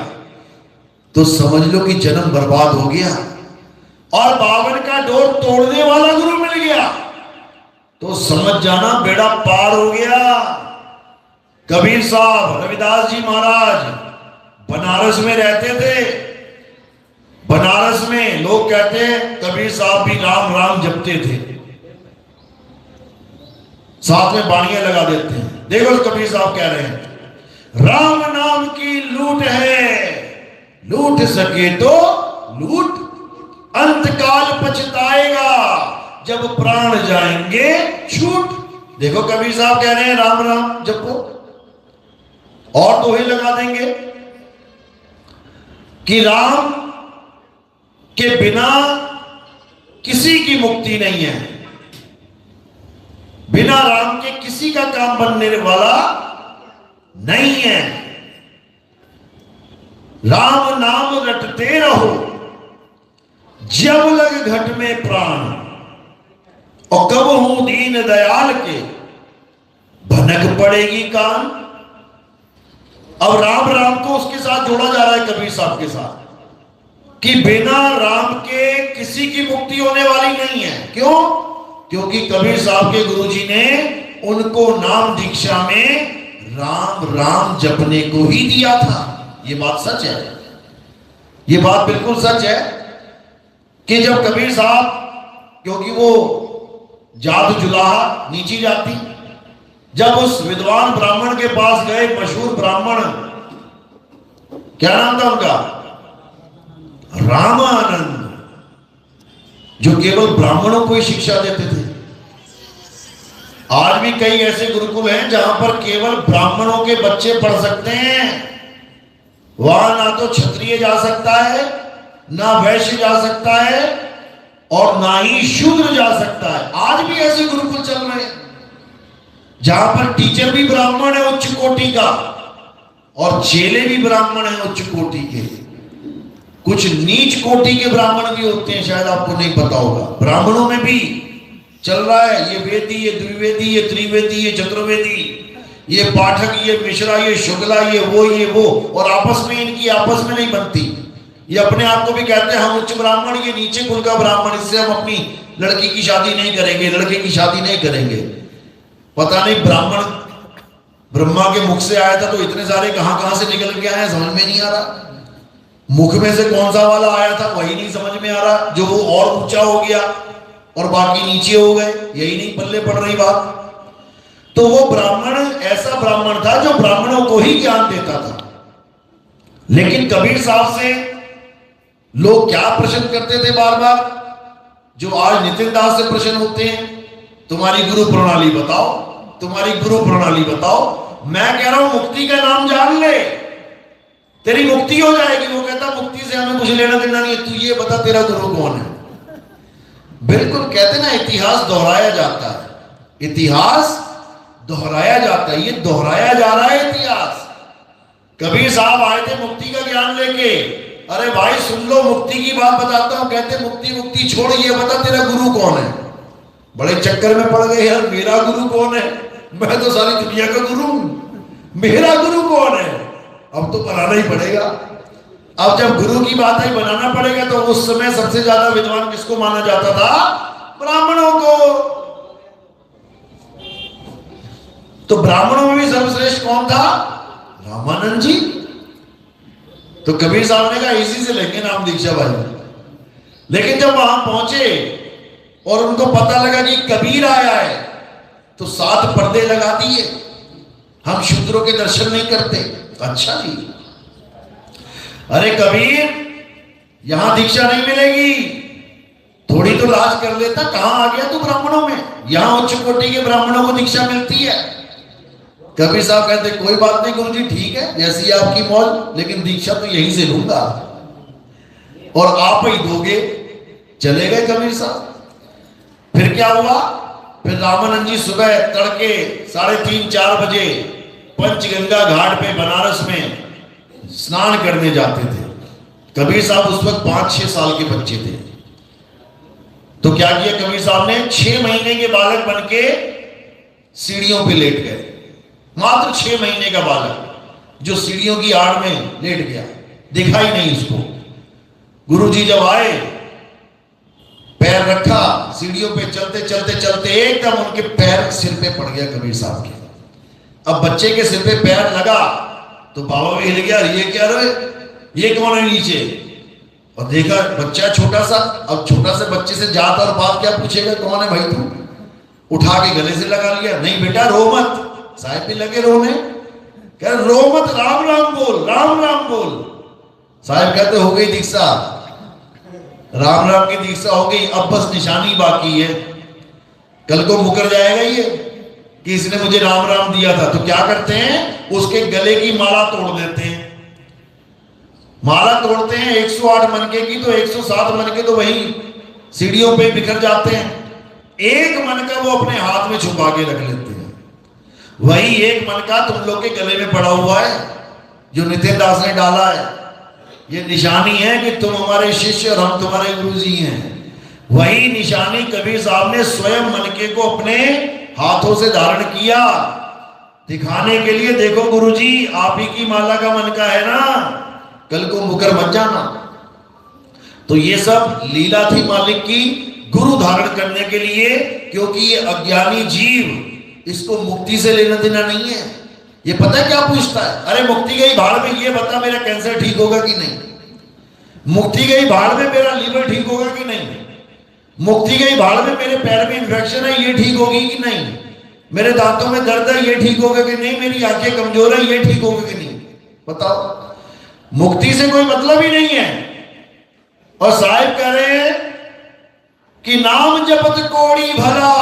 तो समझ लो कि जन्म बर्बाद हो गया, और बावन का डोर तोड़ने वाला गुरु मिल गया तो समझ जाना बेड़ा पार हो गया। कबीर साहब, रविदास जी महाराज बनारस में रहते थे। बनारस में लोग कहते हैं कबीर साहब भी राम राम जपते थे, साथ में बाणियां लगा देते हैं। देखो कबीर साहब कह रहे हैं, राम नाम की लूट है, लूट सके तो लूट, अंतकाल पछताएगा जब प्राण जाएंगे छूट। देखो कबीर साहब कह रहे हैं राम राम जपो, और दोहे लगा देंगे कि राम के बिना किसी की मुक्ति नहीं है, बिना राम के किसी का काम बनने वाला नहीं है। राम नाम रटते रहो, जब लग घट में प्राण, और कब हूं दीन दयाल के, भनक पड़ेगी कान। अब राम राम को उसके साथ जोड़ा जा रहा है कबीर साहब के साथ, कि बिना राम के किसी की मुक्ति होने वाली नहीं है। क्यों? क्योंकि कबीर साहब के गुरुजी ने उनको नाम दीक्षा में राम राम जपने को ही दिया था। ये बात सच है, ये बात बिल्कुल सच है कि जब कबीर साहब, क्योंकि वो जात जुलाहा नीची जाति, जब उस विद्वान ब्राह्मण के पास गए, मशहूर ब्राह्मण, क्या नाम था उनका? रामानंद, जो केवल ब्राह्मणों को ही शिक्षा देते थे। आज भी कई ऐसे गुरुकुल हैं जहां पर केवल ब्राह्मणों के बच्चे पढ़ सकते हैं। वहां ना तो क्षत्रिय जा सकता है, ना वैश्य जा सकता है, और ना ही शूद्र जा सकता है। आज भी ऐसे गुरुकुल चल रहे हैं जहां पर टीचर भी ब्राह्मण है उच्च कोटि का, और चेले भी ब्राह्मण है उच्च कोटि के। कुछ नीच कोटि के ब्राह्मण भी होते हैं, शायद आपको नहीं पता होगा। ब्राह्मणों में भी चल रहा है ये वेदी, ये द्विवेदी, ये त्रिवेदी, ये चतुर्वेदी, ये पाठक, ये मिश्रा, ये शुक्ला, ये वो, और आपस में इनकी आपस में नहीं बनती। ये अपने आप को भी कहते हैं हम उच्च ब्राह्मण, ये नीचे कुल का ब्राह्मण, इससे हम अपनी लड़की की शादी नहीं करेंगे, लड़के की शादी नहीं करेंगे। पता नहीं ब्राह्मण ब्रह्मा के मुख से आया था तो इतने सारे कहां से निकल के आए, समझ में नहीं आ रहा। मुख में से कौन सा वाला आया था वही नहीं समझ में आ रहा, जो वो और ऊंचा हो गया और बाकी नीचे हो गए, यही नहीं पल्ले पड़ रही बात। तो वो ब्राह्मण ऐसा ब्राह्मण था जो ब्राह्मणों को ही ज्ञान देता था। लेकिन कबीर साहब से लोग क्या प्रश्न करते थे बार बार, जो आज नितिन दास से प्रश्न होते हैं, तुम्हारी गुरु प्रणाली बताओ, तुम्हारी गुरु प्रणाली बताओ। मैं कह रहा हूं मुक्ति का नाम जान ले, तेरी मुक्ति हो जाएगी। वो कहता मुक्ति से हमें कुछ लेना देना नहीं है, तू ये बता तेरा गुरु कौन है। बिल्कुल कहते ना इतिहास दोहराया जाता है, इतिहास दोहराया जाता है, ये दोहराया जा रहा है इतिहास। कबीर साहब आए थे मुक्ति का ज्ञान लेके, अरे भाई सुन लो मुक्ति की बात बताता हूं। कहते मुक्ति मुक्ति छोड़, ये बता तेरा गुरु कौन है। बड़े चक्कर में पड़ गए यार, मेरा गुरु कौन है, मैं तो सारी दुनिया का गुरु हूं, मेरा गुरु कौन है। अब तो बनाना ही पड़ेगा। अब जब गुरु की बात आई बनाना पड़ेगा, तो उस समय सबसे ज्यादा विद्वान किसको माना जाता था? ब्राह्मणों को। तो ब्राह्मणों में भी सर्वश्रेष्ठ कौन था? रामानंद जी। तो कबीर साहब ने कहा इसी से लेंगे नाम दीक्षा भाई। लेकिन जब वहां पहुंचे और उनको पता लगा कि कबीर आया है तो 7 पर्दे लगा दिए, हम शूद्रों के दर्शन नहीं करते। अच्छा जी, अरे कबीर यहां दीक्षा नहीं मिलेगी, थोड़ी तो लाज कर लेता, कहां आ गया तू ब्राह्मणों में, यहां उच्च कोटि के ब्राह्मणों को दीक्षा मिलती है। कबीर साहब कहते कोई बात नहीं गुरु जी, ठीक है जैसी आपकी मौज, लेकिन दीक्षा तो यहीं से लूंगा और आप ही दोगे। चले गए कबीर साहब। फिर क्या हुआ, फिर रामानंद जी सुबह तड़के 3:30-4 बजे पंचगंगा घाट पे बनारस में स्नान करने जाते थे। कबीर साहब उस वक्त 5-6 साल के बच्चे थे। तो क्या किया कबीर साहब ने, 6 महीने के बालक बन के सीढ़ियों पे लेट गए। मात्र 6 महीने का बालक जो सीढ़ियों की आड़ में लेट गया, दिखा ही नहीं उसको। गुरुजी जब आए, पैर रखा सीढ़ियों पे, चलते चलते चलते एकदम उनके पैर सिर पे पड़ गया कबीर साहब के। अब बच्चे के सिर पे पैर लगा तो बाबा भी हिल गया, ये क्या रहे, ये कौन है नीचे, और देखा बच्चा छोटा सा। अब छोटा से बच्चे से जात और बात क्या पूछेगा, कौन है भाई तू, उठा के गले से लगा लिया। नहीं बेटा रो मत, साहब भी लगे रोने, कह रो मत, राम राम बोल, राम राम बोल। साहब कहते हो गई दीक्षा, राम राम की दीक्षा हो गई, अब बस निशानी बाकी है। कल को मुकर जाएगा ये कि इसने मुझे राम राम दिया था। तो क्या करते हैं, उसके गले की माला तोड़ देते हैं। माला तोड़ते हैं 108 मनके की, तो 107 मनके तो वही सीढ़ियों पे बिखर जाते हैं। एक मनका वो अपने हाथ में छुपा के रख लेते हैं। वही एक मनका तुम लोग के गले में पड़ा हुआ है, जो नितिन दास ने डाला है। ये निशानी है कि तुम हमारे शिष्य और हम तुम्हारे गुरुजी हैं। वही निशानी कबीर साहब ने स्वयं मनके को अपने हाथों से धारण किया, दिखाने के लिए, देखो गुरुजी आप ही की माला का मनका है ना, कल को मुकर मत जाना। तो ये सब लीला थी मालिक की, गुरु धारण करने के लिए, क्योंकि ये अज्ञानी जीव, इसको मुक्ति से लेना देना नहीं है। ये पता क्या पूछता है, अरे मुक्ति गई भाड़ में, ये बता मेरा कैंसर ठीक होगा कि नहीं, मुक्ति गई भाड़ में मेरा लीवर ठीक होगा कि नहीं, मुक्ति गई भाड़ में मेरे पैर में इंफेक्शन है, ये ठीक होगी कि नहीं, मेरे दांतों में दर्द है, ये ठीक होगा कि नहीं, मेरी आंखें कमजोर है, ये ठीक होगा कि नहीं। बताओ, मुक्ति से कोई मतलब ही नहीं है। और साहिब कह रहे हैं कि नाम जपत कोड़ी भला,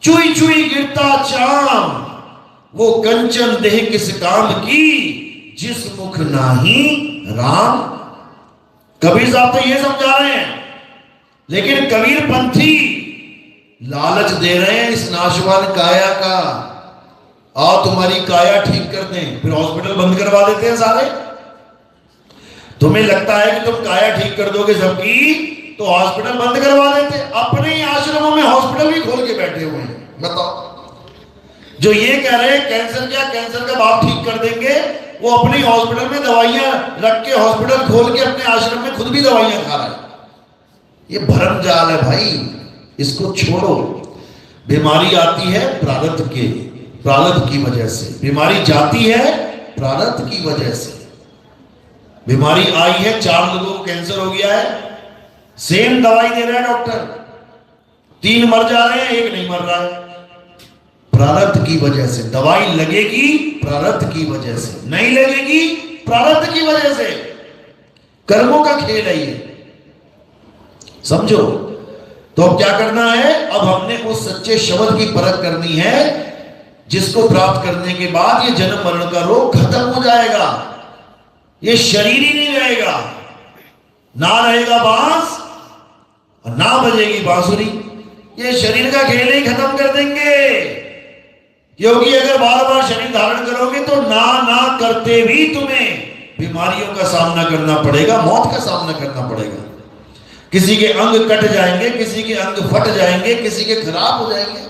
चुई चुई गिरता चाम, वो कंचन देह किस काम की, जिस मुख नाही राम। कबीर साहब तो ये समझा रहे हैं, लेकिन कबीर पंथी लालच दे रहे हैं इस नाशवान काया का, आओ तुम्हारी काया ठीक कर दें, फिर हॉस्पिटल बंद करवा देते हैं सारे। तुम्हें लगता है कि तुम काया ठीक कर दोगे सबकी, तो हॉस्पिटल बंद करवा देते। अपने ही आश्रमों में हॉस्पिटल भी खोल के बैठे हुए हैं। बताओ, जो ये कह रहे हैं कैंसर क्या, कैंसर का बाप ठीक कर देंगे, वो अपने हॉस्पिटल में दवाइयां रख के, हॉस्पिटल खोल के अपने आश्रम में खुद भी दवाइयां खा रहे हैं। ये भ्रम जाल है भाई, इसको छोड़ो। बीमारी आती है प्रारब्ध की वजह से, बीमारी जाती है प्रारब्ध की वजह से। बीमारी आई है, 4 लोगों को कैंसर हो गया है, सेम दवाई दे रहा है डॉक्टर, 3 मर जा रहे हैं, 1 नहीं मर रहा है। प्रारब्ध की वजह से दवाई लगेगी, प्रारब्ध की वजह से नहीं लगेगी, प्रारब्ध की वजह से। कर्मों का खेल है ये, समझो। तो अब क्या करना है, अब हमने उस सच्चे शब्द की परख करनी है, जिसको प्राप्त करने के बाद ये जन्म मरण का रोग खत्म हो जाएगा। ये शरीर ही नहीं रहेगा, ना रहेगा बांस और ना बजेगी बांसुरी। ये शरीर का खेल ही खत्म कर देंगे, क्योंकि अगर बार बार शरीर धारण करोगे तो ना करते भी तुम्हें बीमारियों का सामना करना पड़ेगा, मौत का सामना करना पड़ेगा। किसी के अंग कट जाएंगे, किसी के अंग फट जाएंगे, किसी के खराब हो जाएंगे,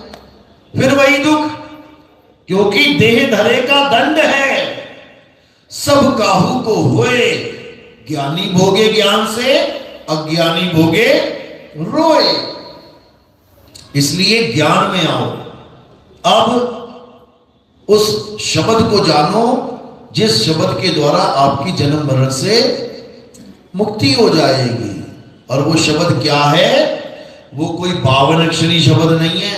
फिर वही दुख, क्योंकि देह धरे का दंड है। सब काहू को हुए, ज्ञानी भोगे ज्ञान से, अज्ञानी भोगे रोए। इसलिए ज्ञान में आओ। अब उस शब्द को जानो, जिस शब्द के द्वारा आपकी जन्म मरण से मुक्ति हो जाएगी। और वो शब्द क्या है, वो कोई 52 अक्षरी शब्द नहीं है,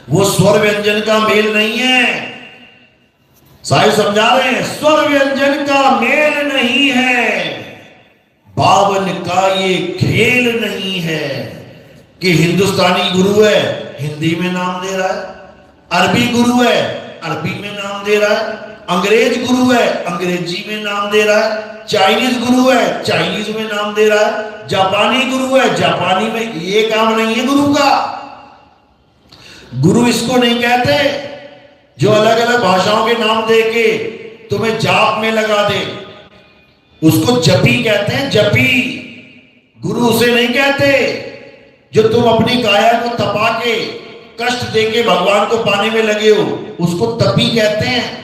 वो स्वर व्यंजन का मेल नहीं है। साहिब समझा रहे हैं, स्वर व्यंजन का मेल नहीं है, 52 का ये खेल नहीं है कि हिंदुस्तानी गुरु है हिंदी में नाम दे रहा है, अरबी गुरु है अरबी में नाम दे रहा है, अंग्रेज गुरु है अंग्रेजी में नाम दे रहा है, चाइनीज गुरु है चाइनीज में नाम दे रहा है, जापानी गुरु है जापानी में। ये काम नहीं है गुरु का। गुरु इसको नहीं कहते जो अलग अलग भाषाओं के नाम दे के तुम्हें जाप में लगा दे, उसको जपी कहते हैं, जपी। गुरु उसे नहीं कहते जो तुम अपनी काया को तपा के कष्ट देके भगवान को पाने में लगे हो, उसको तपी कहते हैं।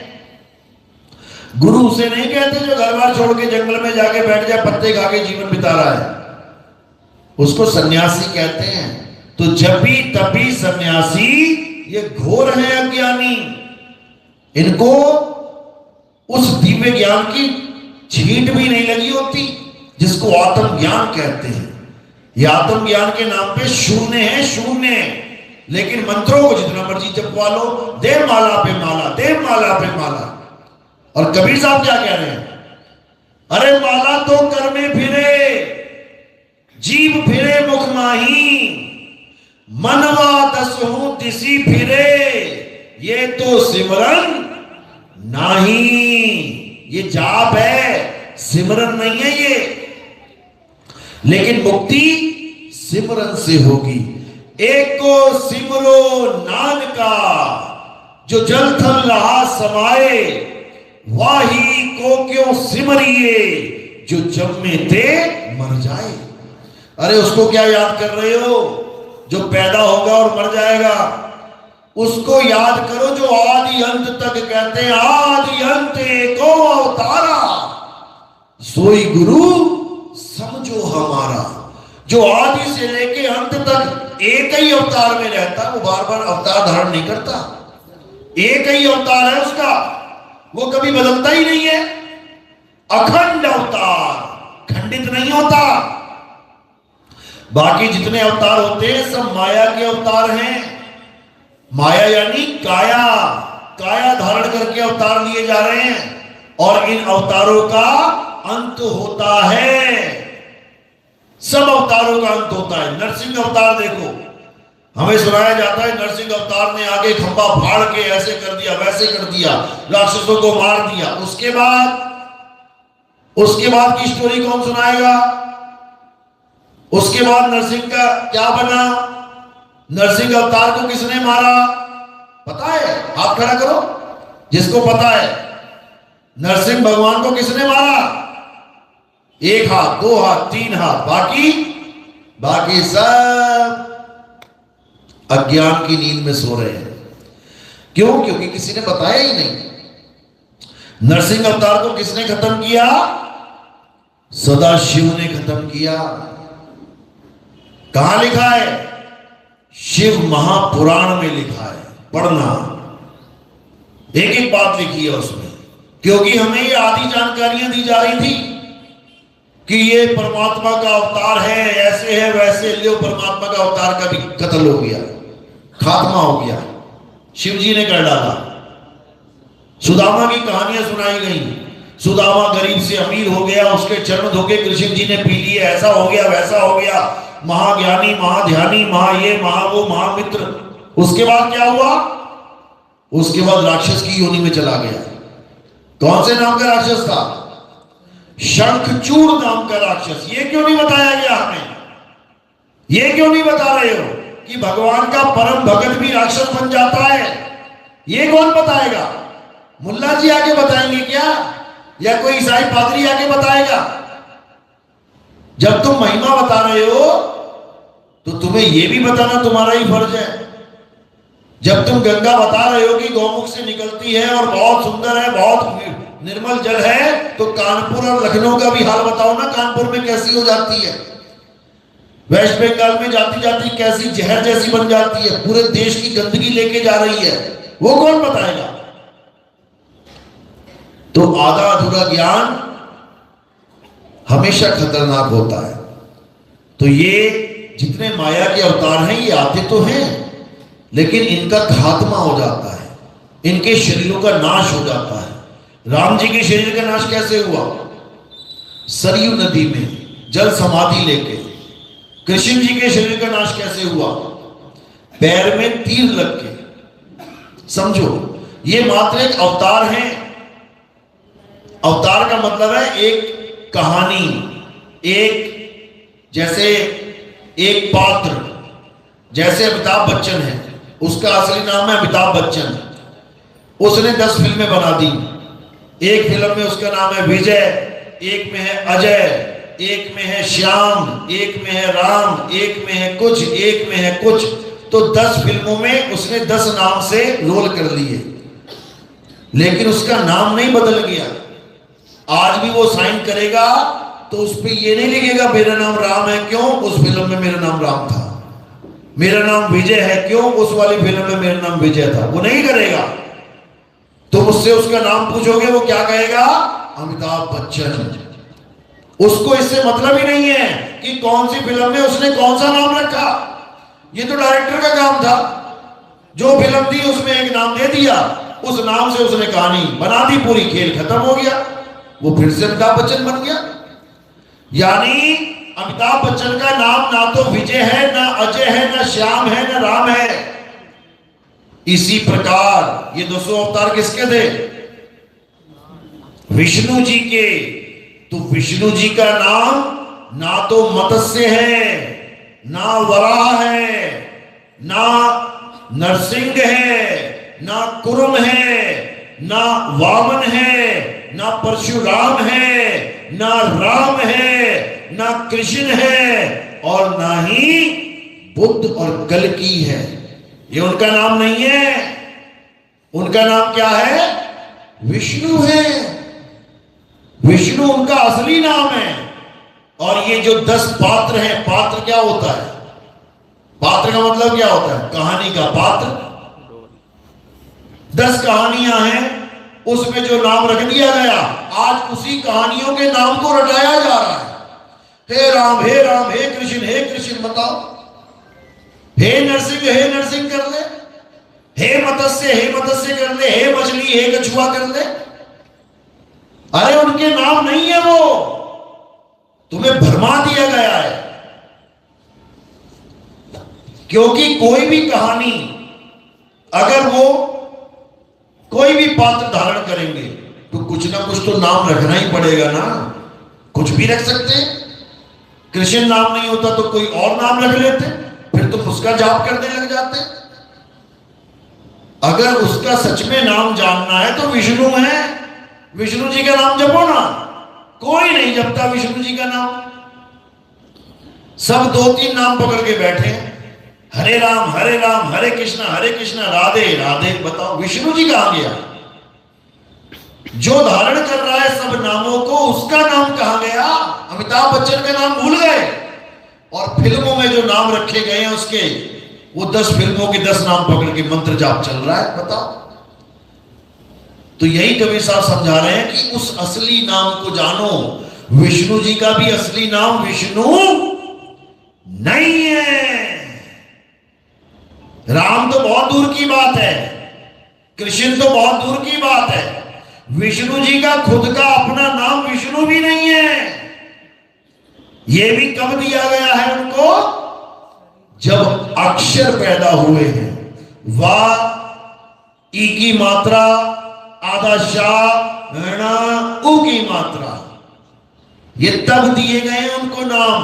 गुरु उसे नहीं कहते जो घर बार छोड़ के जंगल में जाके बैठ जाए, पत्ते खा के जीवन बिता रहा है, उसको सन्यासी कहते हैं। तो जपी तपी सन्यासी ये घोर है अज्ञानी, इनको उस दिव्य ज्ञान की छींट भी नहीं लगी होती जिसको आत्मज्ञान कहते हैं। ये आत्मज्ञान के नाम पे शून्य है, शून्य। लेकिन मंत्रों को जितना मर्जी जपवा लो, देव माला पे माला, देव माला पे माला। और कबीर साहब क्या कह रहे हैं, अरे माला तो कर में फिरे, जीव फिरे मुख माही, मनवा दसहु दिसी फिरे, ये तो सिमरन नहीं। ये जाप है, सिमरन नहीं है ये। लेकिन मुक्ति सिमरन से होगी। एक को सिमरो नानका, जो जल थल रहा समाए, वाही को क्यों सिमरिए, जो जम्मे ते मर जाए। अरे उसको क्या याद कर रहे हो जो पैदा होगा और मर जाएगा? उसको याद करो जो आदि अंत तक कहते हैं, आदि अंत एको अवतारा, सोई गुरु समझो हमारा। जो आदि से लेके अंत तक एक ही अवतार में रहता, वो बार बार अवतार धारण नहीं करता, एक ही अवतार है उसका, वो कभी बदलता ही नहीं है। अखंड अवतार, खंडित नहीं होता। बाकी जितने अवतार होते हैं सब माया के अवतार हैं। माया यानी काया, काया धारण करके अवतार लिए जा रहे हैं और इन अवतारों का अंत होता है। सब अवतारों का अंत होता है। नरसिंह अवतार देखो, हमें सुनाया जाता है नरसिंह अवतार ने आगे खंभा फाड़ के ऐसे कर दिया वैसे कर दिया, राक्षसों को मार दिया। उसके बाद की स्टोरी कौन सुनाएगा? उसके बाद नरसिंह का क्या बना? नरसिंह अवतार को किसने मारा पता है? हाथ खड़ा करो जिसको पता है। नरसिंह भगवान को किसने मारा? एक हाथ, दो हाथ, तीन हाथ, बाकी सब अज्ञान की नींद में सो रहे हैं। क्यों? क्योंकि किसी ने बताया ही नहीं। नरसिंह अवतार को किसने खत्म किया? सदाशिव ने खत्म किया। कहां लिखा है? शिव महापुराण में लिखा है, पढ़ना। एक एक बात लिखी है उसमें, क्योंकि हमें ये आदि जानकारियां दी जा रही थी कि ये परमात्मा का अवतार है, ऐसे है वैसे। लियो परमात्मा का अवतार का भी कत्ल हो गया, खात्मा हो गया, शिव जी ने कर डाला। सुदामा की कहानियां सुनाई गई। सुदामा गरीब से अमीर हो गया, उसके चरण धोके कृष्ण जी ने पी लिए, ऐसा हो गया वैसा हो गया, महाज्ञानी महाध्यानी महा ये महा वो महामित्र। उसके बाद क्या हुआ? उसके बाद राक्षस की योनि में चला गया। कौन से नाम का राक्षस था? शंखचूड़ नाम का राक्षस। ये क्यों नहीं बताया गया हमें? ये क्यों नहीं बता रहे हो कि भगवान का परम भगत भी राक्षस बन जाता है? ये कौन बताएगा? मुल्ला जी आके बताएंगे क्या, या कोई ईसाई पादरी आके बताएगा? जब तुम महिमा बता रहे हो तो तुम्हें यह भी बताना तुम्हारा ही फर्ज है। जब तुम गंगा बता रहे हो कि गौमुख से निकलती है और बहुत सुंदर है, बहुत निर्मल जल है, तो कानपुर और लखनऊ का भी हाल बताओ ना, कानपुर में कैसी हो जाती है, वेस्ट बंगाल में जाती जाती कैसी जहर जैसी बन जाती है, पूरे देश की गंदगी लेके जा रही है। वो कौन बताएगा? तो आधा अधूरा ज्ञान हमेशा खतरनाक होता है। तो ये जितने माया के अवतार हैं ये आते तो हैं, लेकिन इनका खात्मा हो जाता है, इनके शरीरों का नाश हो जाता है। राम जी के शरीर का नाश कैसे हुआ? सरयू नदी में जल समाधि लेके। कृष्ण जी के शरीर का नाश कैसे हुआ? पैर में तीर लग के। समझो, ये मात्र एक अवतार है। अवतार का मतलब है एक कहानी, एक जैसे एक पात्र। जैसे अमिताभ बच्चन है, उसका असली नाम है अमिताभ बच्चन, उसने 10 फिल्में बना दी। एक फिल्म में उसका नाम है विजय, एक में है अजय, एक में है श्याम, एक में है राम, एक में है कुछ, एक में है कुछ। तो 10 फिल्मों में उसने 10 नाम से रोल कर लिए, लेकिन उसका नाम नहीं बदल गया। आज भी वो साइन करेगा तो उस पर ये नहीं लिखेगा मेरा नाम राम है, क्यों? उस फिल्म में मेरा नाम राम था। मेरा नाम विजय है, क्यों? उस वाली फिल्म में मेरा नाम विजय था। वो नहीं करेगा। तो मुझसे उसका नाम पूछोगे, वो क्या कहेगा? अमिताभ बच्चन। उसको इससे मतलब ही नहीं है कि कौन सी फिल्म में उसने कौन सा नाम रखा। ये तो डायरेक्टर का काम था। जो फिल्म थी उसमें एक नाम दे दिया, उस नाम से उसने कहानी बना दी, पूरी खेल खत्म हो गया, वो फिर से अमिताभ बच्चन बन गया। यानी अमिताभ बच्चन का नाम ना तो विजय है, ना अजय है, ना श्याम है, ना राम है। इसी प्रकार ये 200 अवतार किसके थे? विष्णु जी के। तो विष्णु जी का नाम ना तो मत्स्य है, ना वराह है, ना नरसिंह है, ना कुर्म है, ना वामन है, ना परशुराम है, ना राम है, ना कृष्ण है, और ना ही बुद्ध और कल्कि है। ये उनका नाम नहीं है। उनका नाम क्या है? विष्णु है। विष्णु उनका असली नाम है। और ये जो 10 पात्र हैं, पात्र क्या होता है? पात्र का मतलब क्या होता है? कहानी का पात्र। 10 कहानियां हैं, उसमें जो नाम रख दिया गया, आज उसी कहानियों के नाम को रटाया जा रहा है। हे राम, हे राम, हे कृष्ण बताओ। हे नरसिंह कर ले, हे मत्स्य कर ले, हे मछली, हे कछुआ कर ले। अरे उनके नाम नहीं है वो, तुम्हें भरमा दिया गया है। क्योंकि कोई भी कहानी, अगर वो कोई भी पात्र धारण करेंगे तो कुछ ना कुछ तो नाम रखना ही पड़ेगा ना। कुछ भी रख सकते हैं। कृष्ण नाम नहीं होता तो कोई और नाम रख लेते, फिर तुम उसका जाप करने लग जाते। अगर उसका सच में नाम जानना है तो विष्णु है, विष्णु जी का नाम जपो ना। कोई नहीं जपता विष्णु जी का नाम। सब 2-3 नाम पकड़ के बैठे हैं। हरे राम हरे कृष्ण राधे राधे। बताओ विष्णु जी कहां गया? जो धारण कर रहा है सब नामों को, उसका नाम कहां गया? अमिताभ बच्चन का नाम भूल गए। और फिल्मों में जो नाम रखे गए हैं उसके, वो 10 फिल्मों के 10 नाम पकड़ के मंत्र जाप चल रहा है। बताओ। तो यही कबीर साहब समझा रहे हैं कि उस असली नाम को जानो। विष्णु जी का भी असली नाम विष्णु नहीं है। राम तो बहुत दूर की बात है, कृष्ण तो बहुत दूर की बात है। विष्णु जी का खुद का अपना नाम विष्णु भी नहीं है। यह भी कब दिया गया है उनको? जब अक्षर पैदा हुए हैं। वाह ई की मात्रा, आधा शाह णा उ की मात्रा, ये तब दिए गए उनको नाम,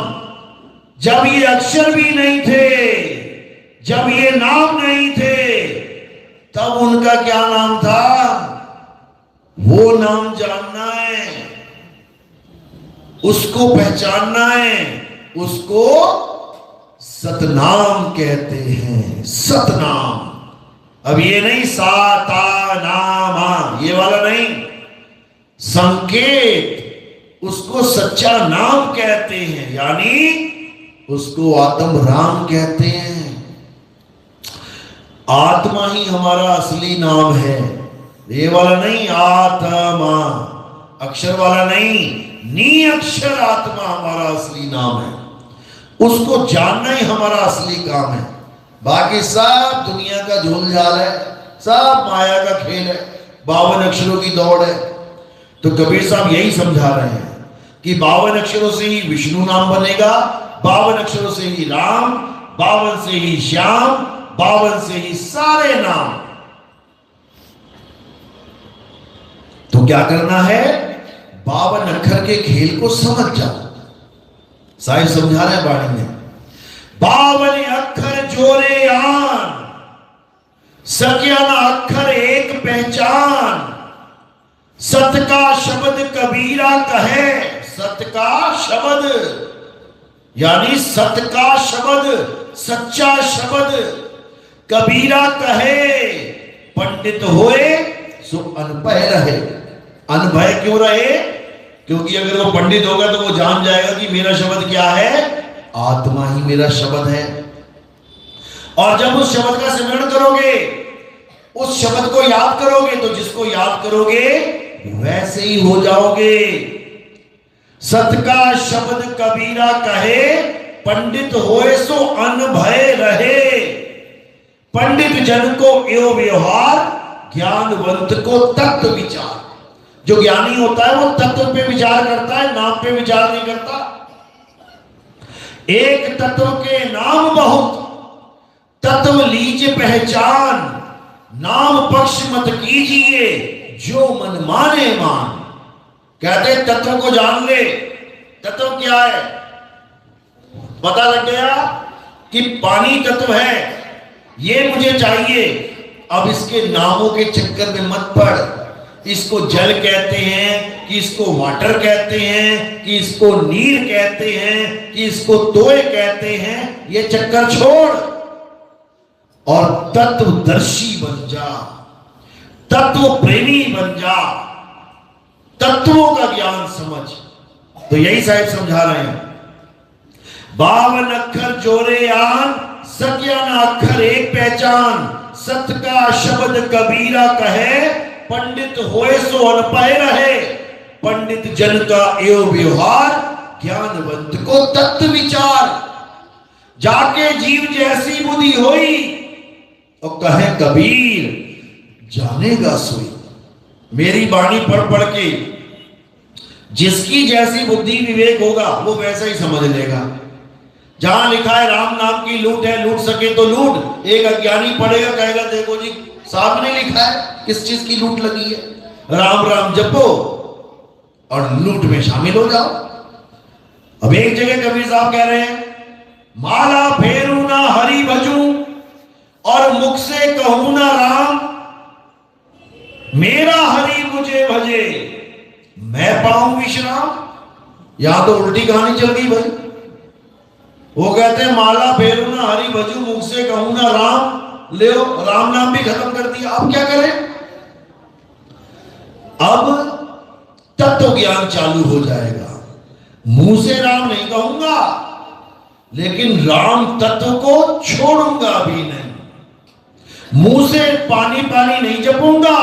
जब ये अक्षर भी नहीं थे, जब ये नाम नहीं थे, तब उनका क्या नाम था? वो नाम जानना है, उसको पहचानना है, उसको सतनाम कहते हैं। सतनाम। अब ये नहीं सा ता नामा, ये वाला नहीं, संकेत, उसको सच्चा नाम कहते हैं, यानी उसको आत्म राम कहते हैं। आत्मा ही हमारा असली नाम है, ये वाला नहीं आत्मा, अक्षर वाला नहीं, नी अक्षर आत्मा हमारा असली नाम है। उसको जानना ही हमारा असली काम है। बाकी सब दुनिया का झोल झाल है, सब माया का खेल है, 52 अक्षरों की दौड़ है। तो कबीर साहब यही समझा रहे हैं कि 52 अक्षरों से ही विष्णु नाम बनेगा, 52 अक्षरों से ही राम, 52 से ही श्याम, 52 से ही सारे नाम। तो क्या करना है? 52 अक्षर के खेल को समझ जाओ। साहिब समझा रहे हैं बाणी में, 52 अक्षर जोरे आन, सकिया ना अक्षर एक पहचान, सत का शब्द कबीरा कहे, सत का शब्द यानी सत का शब्द, सच्चा शब्द कबीरा कहे, पंडित होए सो अनभय रहे। अनभय क्यों रहे? क्योंकि अगर वो पंडित होगा तो वो जान जाएगा कि मेरा शब्द क्या है, आत्मा ही मेरा शब्द है। और जब उस शब्द का सिमरण करोगे, उस शब्द को याद करोगे, तो जिसको याद करोगे वैसे ही हो जाओगे। सत का शब्द कबीरा कहे, पंडित होए सो अनभय रहे। पंडित जन को यो व्यवहार, ज्ञानवंत को तत्व विचार। जो ज्ञानी होता है वो तत्व पे विचार करता है, नाम पे विचार नहीं करता। एक तत्व के नाम बहुत, तत्व लीजिए पहचान, नाम पक्ष मत कीजिए, जो मन माने मान। कहते तत्व को जान ले। तत्व क्या है? पता लग गया कि पानी तत्व है, ये मुझे चाहिए। अब इसके नामों के चक्कर में मत पड़। इसको जल कहते हैं, कि इसको वाटर कहते हैं, कि इसको नीर कहते हैं, कि इसको तोय कहते हैं, ये चक्कर छोड़ और तत्वदर्शी बन जा, तत्व प्रेमी बन जा, तत्वों का ज्ञान समझ। तो यही साहिब समझा रहे हैं, 52 अक्षर जोरे आन, सकिया ना अक्षर एक पहचान, सत का शब्द कबीरा कहे, पंडित होए सो अनपय रहे। पंडित जन का एवं व्यवहार, ज्ञानवंत को तत्व विचार। जाके जीव जैसी बुद्धि होई, और कहे कबीर जानेगा सोई। मेरी बाणी पढ़ पढ़ के जिसकी जैसी बुद्धि विवेक होगा वो वैसा ही समझ लेगा। जहां लिखा है राम नाम की लूट है, लूट सके तो लूट, एक अज्ञानी पढ़ेगा कहेगा देखो जी सामने लिखा है किस चीज की लूट लगी है, राम राम जपो और लूट में शामिल हो जाओ। अब एक जगह कबीर साहब कह रहे हैं, माला फेरू ना हरि भजू और मुख से कहूं ना राम, मेरा हरि मुझे भजे मैं पाऊं विश्राम। यहां तो उल्टी कहानी चल गई भाई। वो कहते हैं माला फेरू ना हरि भजू, मुख से कहूं ना राम, ले राम नाम भी खत्म कर दिया। अब क्या करें? अब तत्व ज्ञान चालू हो जाएगा। मुंह से राम नहीं कहूंगा, लेकिन राम तत्व को छोड़ूंगा भी नहीं। मुंह से पानी पानी नहीं जपूंगा,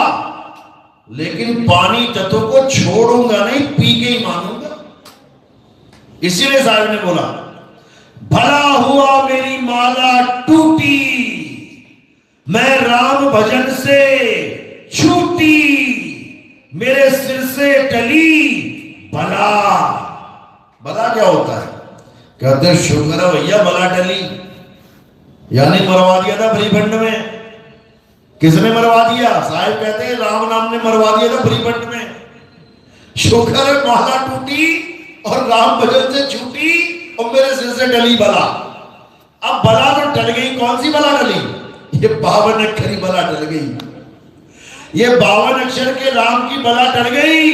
लेकिन पानी तत्व को छोड़ूंगा नहीं, पी के ही मानूंगा। इसीलिए साहब ने बोला, भला हुआ मेरी माला टूटी, मैं राम भजन से छूटी, मेरे सिर से टली बला। बला क्या होता है? कहते हैं शुक्र है भैया बला टली, यानी मरवा दिया था भरीभंड में। किसने मरवा दिया? साहिब कहते हैं राम नाम ने मरवा दिया था भरीभंड में। शुक्र है माला टूटी और राम भजन से छूटी और मेरे सिर से टली बला। अब बला तो टल गई, कौन सी बला टली? ये 52 अक्षरी बला टल गई। ये 52 अक्षर के राम की बला टल गई।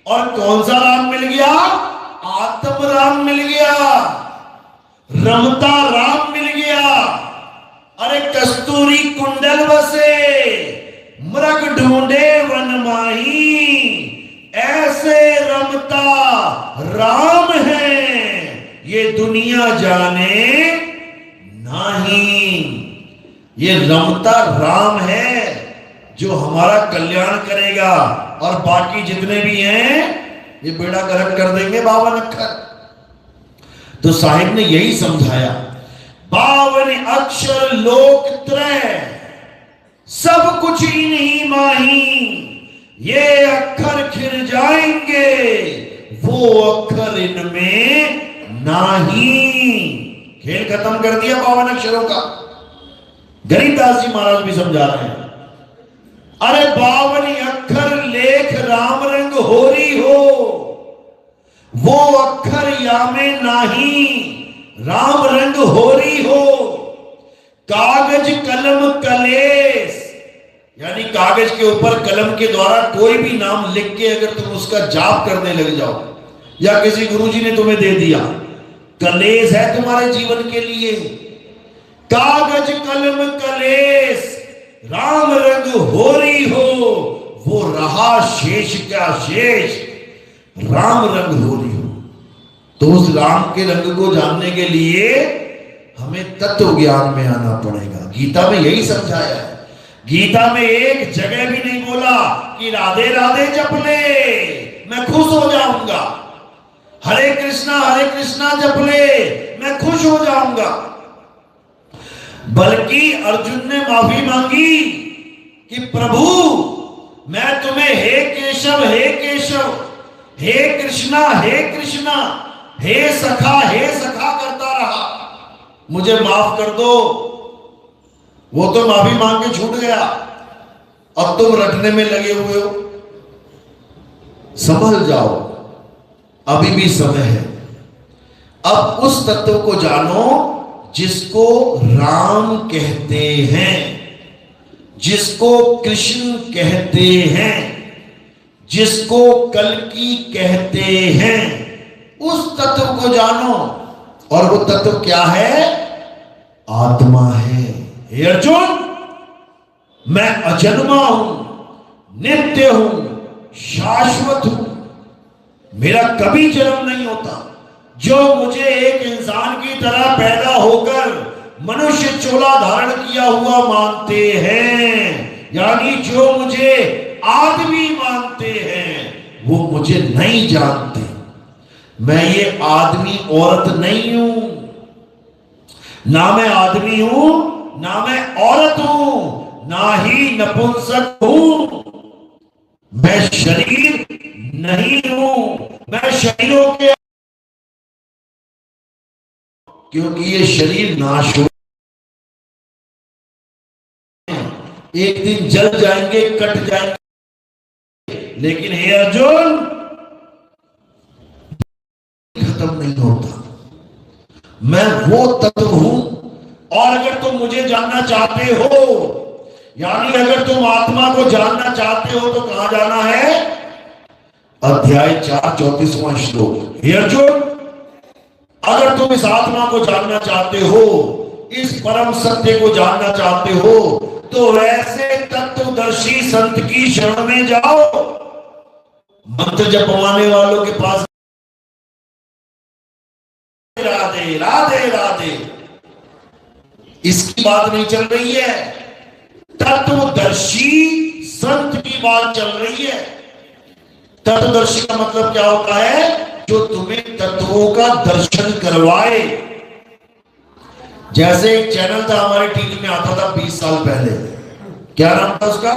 और कौन सा राम मिल गया? आत्म राम मिल गया, रमता राम मिल गया। अरे कस्तूरी कुंडल बसे, मृग ढूंढे वन माही, ऐसे रमता राम है ये दुनिया जाने नहीं। ये रमता राम है जो हमारा कल्याण करेगा, और बाकी जितने भी हैं ये बेड़ा गर्क कर देंगे 52 अक्षर। तो साहिब ने यही समझाया, 52 अक्षर लोक त्रय, सब कुछ इन्हीं माही, ये अक्षर खिर जाएंगे, वो अक्षर इनमें नाही। खेल खत्म कर दिया 52 अक्षरों का। गरीबदास जी महाराज भी समझा रहे हैं, अरे 52 अक्षर लेख राम रंग होरी हो, वो अक्षर या में नाही, राम रंग होरी हो। कागज कलम कलेस, यानी कागज के ऊपर कलम के द्वारा कोई भी नाम लिख के अगर तुम उसका जाप करने लग जाओ, या किसी गुरुजी ने तुम्हें दे दिया, कलेस है तुम्हारे जीवन के लिए। कागज कलम कलेस, राम रंग होरी हो, वो रहा शेष क्या शेष, राम रंग होरी हो। तो उस राम के रंग को जानने के लिए हमें तत्व ज्ञान में आना पड़ेगा। गीता में यही समझाया है। गीता में एक जगह भी नहीं बोला कि राधे राधे जप ले मैं खुश हो जाऊंगा, हरे कृष्णा जप ले मैं खुश हो जाऊंगा। बल्कि अर्जुन ने माफी मांगी कि प्रभु मैं तुम्हें हे केशव हे कृष्णा हे सखा करता रहा, मुझे माफ कर दो। वो तो माफी मांग के छूट गया, अब तुम रटने में लगे हुए हो। संभल जाओ, अभी भी समय है। अब उस तत्व को जानो जिसको राम कहते हैं, जिसको कृष्ण कहते हैं, जिसको कल्कि कहते हैं, उस तत्व को जानो। और वो तत्व क्या है? आत्मा है। हे अर्जुन, मैं अजन्मा हूं, नित्य हूं, शाश्वत हूं, मेरा कभी जन्म नहीं होता। जो मुझे एक इंसान की तरह पैदा होकर मनुष्य चोला धारण किया हुआ मानते हैं, यानी जो मुझे आदमी मानते हैं, वो मुझे नहीं जानते। मैं ये आदमी औरत नहीं हूं, ना मैं आदमी हूं, ना मैं औरत हूं, ना ही नपुंसक हूं। मैं शरीर नहीं हूं, मैं शरीरों के, क्योंकि ये शरीर नाश हो, एक दिन जल जाएंगे, कट जाएंगे। लेकिन हे अर्जुन, खत्म नहीं होता। मैं वो तत्व हूं। और अगर तुम मुझे जानना चाहते हो, यानी अगर तुम आत्मा को जानना चाहते हो, तो कहां जाना है? अध्याय 4 34वां श्लोक। हे अर्जुन, अगर तुम इस आत्मा को जानना चाहते हो, इस परम सत्य को जानना चाहते हो, तो वैसे तत्वदर्शी संत की शरण में जाओ। मंत्र जपवाने वालों के पास राधे राधे राधे, इसकी बात नहीं चल रही है। तत्वदर्शी संत की बात चल रही है। तत्वदर्शी का मतलब क्या होता है? जो तुम्हें तत्वों का दर्शन करवाए। जैसे एक चैनल था हमारे टीवी में, आता था 20 साल पहले, क्या नाम था उसका?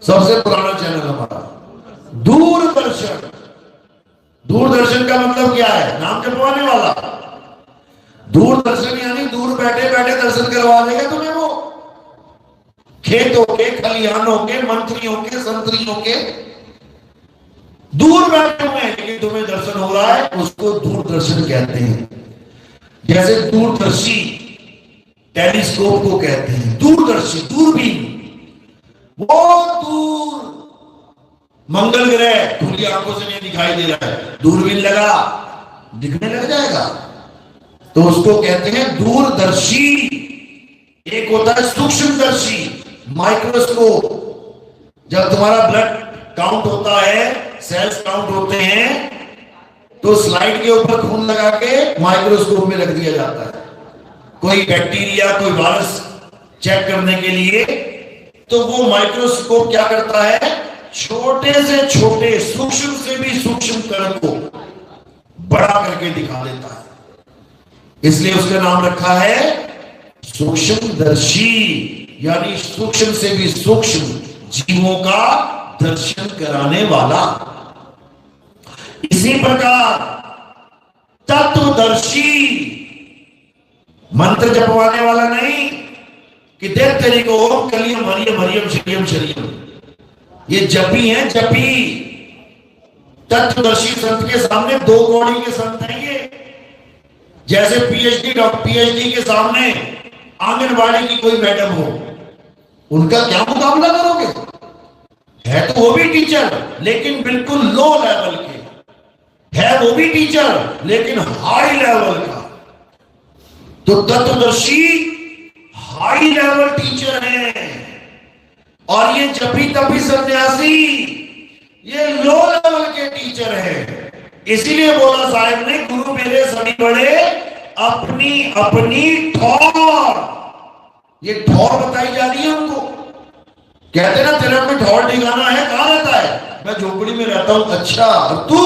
सबसे पुराना चैनल हमारा दूरदर्शन। दूरदर्शन का मतलब क्या है? नाम जपवाने वाला। दूरदर्शन यानी दूर बैठे बैठे दर्शन करवा देगा तुम्हें वो, खेतों के, खलिहानों के, मंत्रियों के, संतरियों के। दूर बैठे हुए हैं लेकिन तुम्हें दर्शन हो रहा है, उसको दूरदर्शन कहते हैं। जैसे दूरदर्शी टेलीस्कोप को कहते हैं, दूरदर्शी दूरबीन। वो दूर मंगल ग्रह खुली आंखों से नहीं दिखाई दे रहा है, दूरबीन लगा दिखने लग जाएगा, तो उसको कहते हैं दूरदर्शी। एक होता है सूक्ष्मदर्शी, माइक्रोस्कोप। जब तुम्हारा ब्लड काउंट होता है, सेल्स काउंट होते हैं, तो स्लाइड के ऊपर खून लगा के माइक्रोस्कोप में रख दिया जाता है, कोई बैक्टीरिया, कोई वायरस चेक करने के लिए। तो वो माइक्रोस्कोप क्या करता है? छोटे से छोटे, सूक्ष्म से भी सूक्ष्म कण को बड़ा करके दिखा देता है। इसलिए उसका नाम रखा है सूक्ष्मदर्शी, यानी सूक्ष्म से भी सूक्ष्म जीवों का दर्शन कराने वाला। इसी प्रकार तत्वदर्शी, मंत्र जपवाने वाला नहीं कि देख तेरी को ओम कलियम हरियम हरियम श्रियम श्रियम, ये जपी है जपी। तत्वदर्शी संत के सामने दो कौड़ी के संत हैं ये। जैसे पीएचडी के सामने आंगनबाड़ी की कोई मैडम हो, उनका क्या मुकाबला करोगे? है तो वो भी टीचर लेकिन बिल्कुल लो लेवल के, है वो भी टीचर लेकिन हाई लेवल का। तो तत्वदर्शी हाई लेवल टीचर है, और ये जपी तपी सन्यासी ये लो लेवल के टीचर है। इसीलिए बोला साहब ने, गुरु मेरे सभी बड़े अपनी अपनी ठौर। ये ठौर बताई जा रही है उनको। कहते ना तेरे में ठौर ठिकाना है, कहां रहता है? मैं झोपड़ी में रहता हूं। अच्छा, और तू?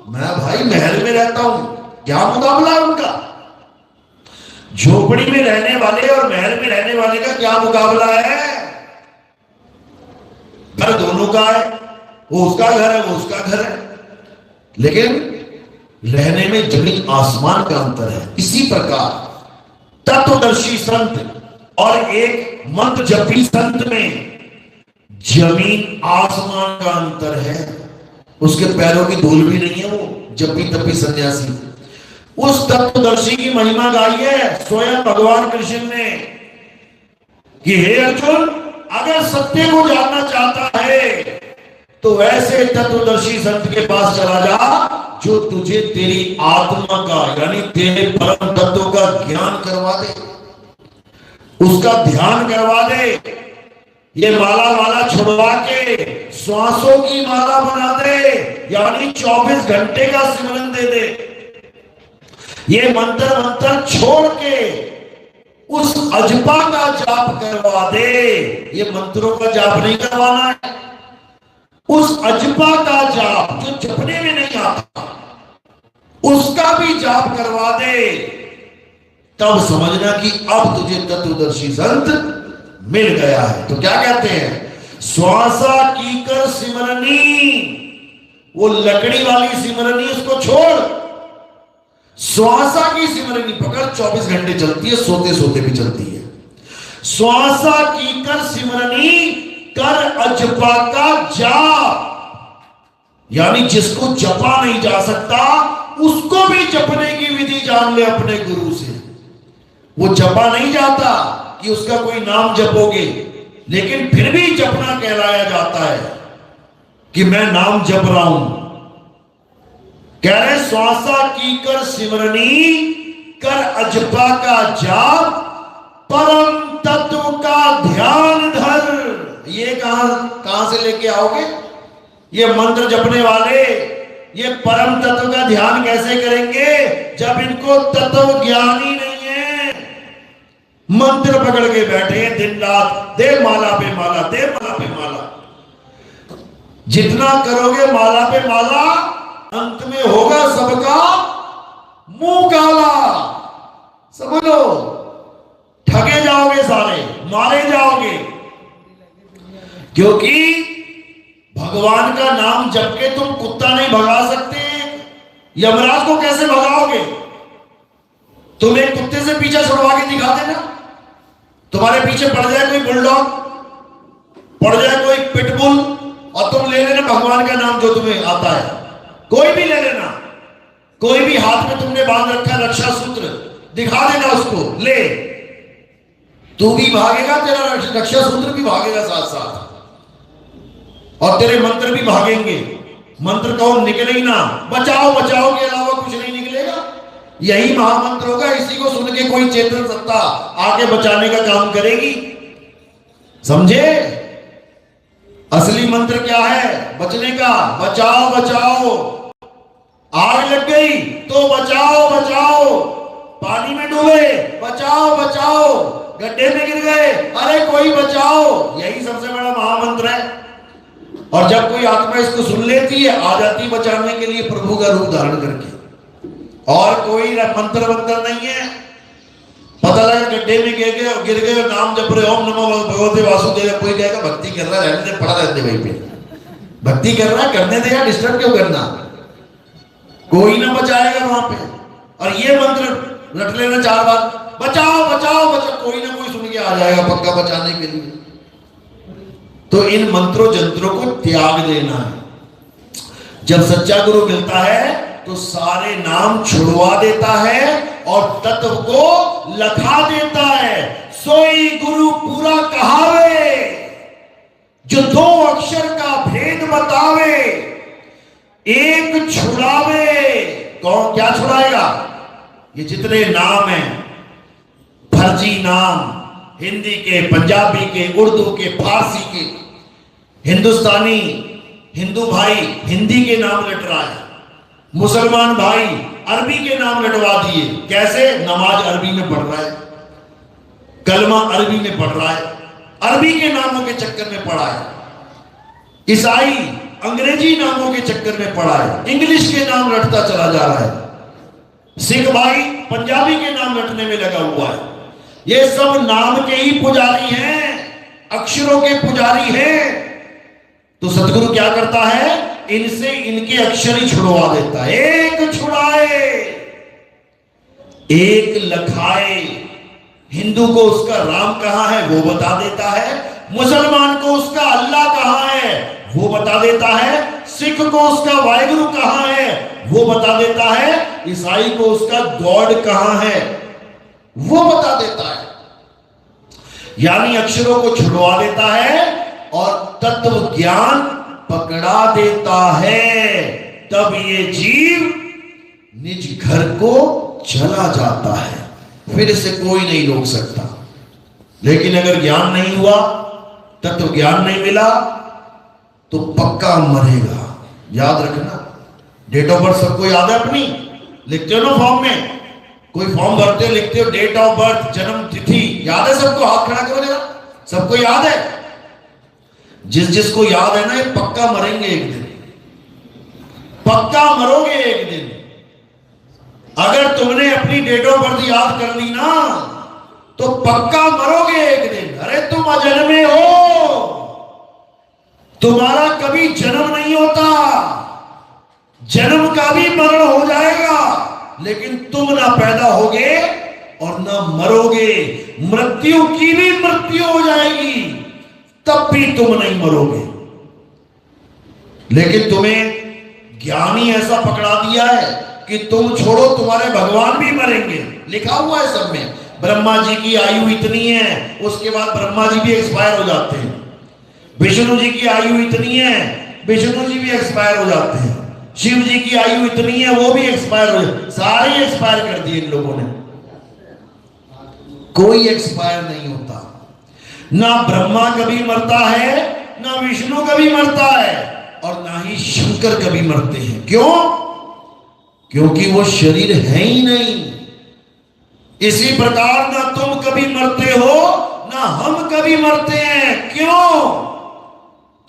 मैं भाई महल में रहता हूं। क्या मुकाबला है उनका? झोपड़ी में रहने वाले और महल में रहने वाले का क्या मुकाबला है? घर दोनों का है, वो उसका घर है, वो उसका घर है, लेकिन रहने में जमीन आसमान का अंतर है। इसी प्रकार तत्वदर्शी संत और एक मंत्र जपी संत में जमीन आसमान का अंतर है। उसके पैरों की धूल भी नहीं है वो जपी तपी सन्यासी। उस तत्वदर्शी की महिमा गाई है स्वयं भगवान कृष्ण ने कि हे अर्जुन, अगर सत्य को जानना चाहता है तो वैसे तत्वदर्शी संत के पास चला जा जो तुझे तेरी आत्मा का यानी तेरे परम तत्व का ज्ञान करवा दे, उसका ध्यान करवा दे। ये माला माला छुड़वा के श्वासों की माला बना दे, यानी 24 घंटे का सिमरन दे दे। ये मंत्र मंत्र छोड़ के उस अजपा का जाप करवा दे। ये मंत्रों का जाप नहीं करवाना है, उस अजपा का जाप जो जपने में नहीं आता उसका भी जाप करवा दे। तब समझना कि अब तुझे तत्वदर्शी संत मिल गया है। तो क्या कहते हैं? श्वासा की कर सिमरनी, वो लकड़ी वाली सिमरनी उसको छोड़, श्वासा की सिमरनी पकड़। 24 घंटे चलती है, सोते सोते भी चलती है। श्वासा की कर सिमरनी कर अजपा का जाप, यानी जिसको जपा नहीं जा सकता उसको भी जपने की विधि जान ले अपने गुरु से। वो जपा नहीं जाता कि उसका कोई नाम जपोगे, लेकिन फिर भी जपना कहलाया जाता है कि मैं नाम जप रहा हूं। कह रहे श्वासा की कर सिमरनी कर अजपा का जाप परम तत्व का ध्यान धर। ये कहां से लेके आओगे? ये मंत्र जपने वाले ये परम तत्व का ध्यान कैसे करेंगे जब इनको तत्व ज्ञान ही नहीं है? मंत्र पकड़ के बैठे हैं दिन रात, दे माला पे माला, दे माला पे माला। जितना करोगे माला पे माला, अंत में होगा सबका मुंह काला। समझ लो, ठगे जाओगे सारे, मारे जाओगे। क्योंकि भगवान का नाम जप के तुम कुत्ता नहीं भगा सकते। यमराज को कैसे भगाओगे? तुम एक कुत्ते से पीछा छुड़वा के दिखा देना, तुम्हारे पीछे पड़ जाए कोई बुलडॉग, पड़ जाए कोई पिटबुल, और तुम ले लेना भगवान का नाम जो तुम्हें आता है, कोई भी ले लेना। कोई भी हाथ में तुमने बांध रखा है रक्षा सूत्र, दिखा देना उसको, ले, तू भी भागेगा, तेरा रक्षा सूत्र भी भागेगा साथ साथ, और तेरे मंत्र भी भागेंगे। मंत्र कहो निकले ही ना, बचाओ बचाओ के अलावा कुछ नहीं निकलेगा। यही महामंत्र होगा, इसी को सुन के कोई चेतन सत्ता आके बचाने का काम करेगी। समझे? असली मंत्र क्या है बचने का? बचाओ बचाओ। आग लग गई तो बचाओ बचाओ, पानी में डूबे बचाओ बचाओ, गड्ढे में गिर गए अरे कोई बचाओ। यही सबसे बड़ा महामंत्र है। और जब कोई आत्मा इसको सुन लेती है, आ जाती बचाने के लिए प्रभु का रूप धारण करके। और कोई मंत्र वंत्र नहीं है। पता लगा गड्ढे में गिर गए और नाम जप रहे ओम नमो भगवते वासुदेव, कोई कहेगा भक्ति कर रहा है, रहने दे, पड़ा रहने दे वहीं पे, भक्ति कर रहा है करने दे यार, डिस्टर्ब क्यों करना, कोई ना बचाएगा वहां पे। और ये मंत्र रट लेना 4 बार, बचाओ बचाओ बचाओ, कोई ना कोई सुन के आ जाएगा पक्का बचाने के लिए। तो इन मंत्रों जंत्रों को त्याग देना है। जब सच्चा गुरु मिलता है तो सारे नाम छुड़वा देता है और तत्व को लखा देता है। सोई गुरु पूरा कहावे, जो 2 अक्षर का भेद बतावे, एक छुड़ावे। कौन क्या छुड़ाएगा? ये जितने नाम हैं, फर्जी नाम, हिंदी के, पंजाबी के, उर्दू के, फारसी के, हिंदुस्तानी, हिंदू भाई हिंदी के नाम रट रहा है, मुसलमान भाई अरबी के नाम रटवा दिए। कैसे? नमाज अरबी में पढ़ रहा है, कलमा अरबी में पढ़ रहा है, अरबी के नामों के चक्कर में पढ़ा है। ईसाई अंग्रेजी नामों के चक्कर में पढ़ा है, इंग्लिश के नाम रटता चला जा रहा है। सिख भाई पंजाबी के नाम रटने में लगा हुआ है। ये सब नाम के ही पुजारी हैं, अक्षरों के पुजारी हैं। तो सतगुरु क्या करता है? इनसे इनके अक्षर ही छुड़वा देता है। एक छुड़ाए एक लखाए। हिंदू को उसका राम कहां है वो बता देता है, मुसलमान को उसका अल्लाह कहां है वो बता देता है, सिख को उसका वाहिगुरु कहां है वो बता देता है, ईसाई को उसका गॉड कहां है वो बता देता है। यानी अक्षरों को छुड़वा देता है और तत्व ज्ञान पकड़ा देता है। तब ये जीव निज घर को चला जाता है, फिर इसे कोई नहीं रोक सकता। लेकिन अगर ज्ञान नहीं हुआ, तत्व ज्ञान नहीं मिला, तो पक्का मरेगा। याद रखना, डेट ऑफ बर्थ सबको याद है अपनी? लिखते हो ना फॉर्म में, कोई फॉर्म भरते हो लिखते हो डेट ऑफ बर्थ, जन्म तिथि याद है सबको? हाथ खड़ा करो जरा, सबको याद है? जिसको याद है ना, ये पक्का मरेंगे एक दिन, पक्का मरोगे एक दिन। अगर तुमने अपनी डेट ऑफ बर्थ याद कर ली ना, तो पक्का मरोगे एक दिन। अरे तुम अजन्मे हो, तुम्हारा कभी जन्म नहीं होता, जन्म का भी मरण हो जाएगा, लेकिन तुम ना पैदा होगे और ना मरोगे। मृत्यु की भी मृत्यु हो जाएगी, तब भी तुम नहीं मरोगे। लेकिन तुम्हें ज्ञानी ऐसा पकड़ा दिया है कि तुम छोड़ो, तुम्हारे भगवान भी मरेंगे। लिखा हुआ है सब में, ब्रह्मा जी की आयु इतनी है, उसके बाद ब्रह्मा जी भी एक्सपायर हो जाते हैं। विष्णु जी की आयु इतनी है, विष्णु जी भी एक्सपायर हो जाते हैं। शिव जी की आयु इतनी है, वो भी एक्सपायर हो जाते, सारे एक्सपायर कर दिए इन लोगों ने। कोई एक्सपायर नहीं होता। ना ब्रह्मा कभी मरता है, ना विष्णु कभी मरता है, और ना ही शंकर कभी मरते हैं। क्यों? क्योंकि वो शरीर है ही नहीं। इसी प्रकार ना तुम कभी मरते हो, ना हम कभी मरते हैं। क्यों?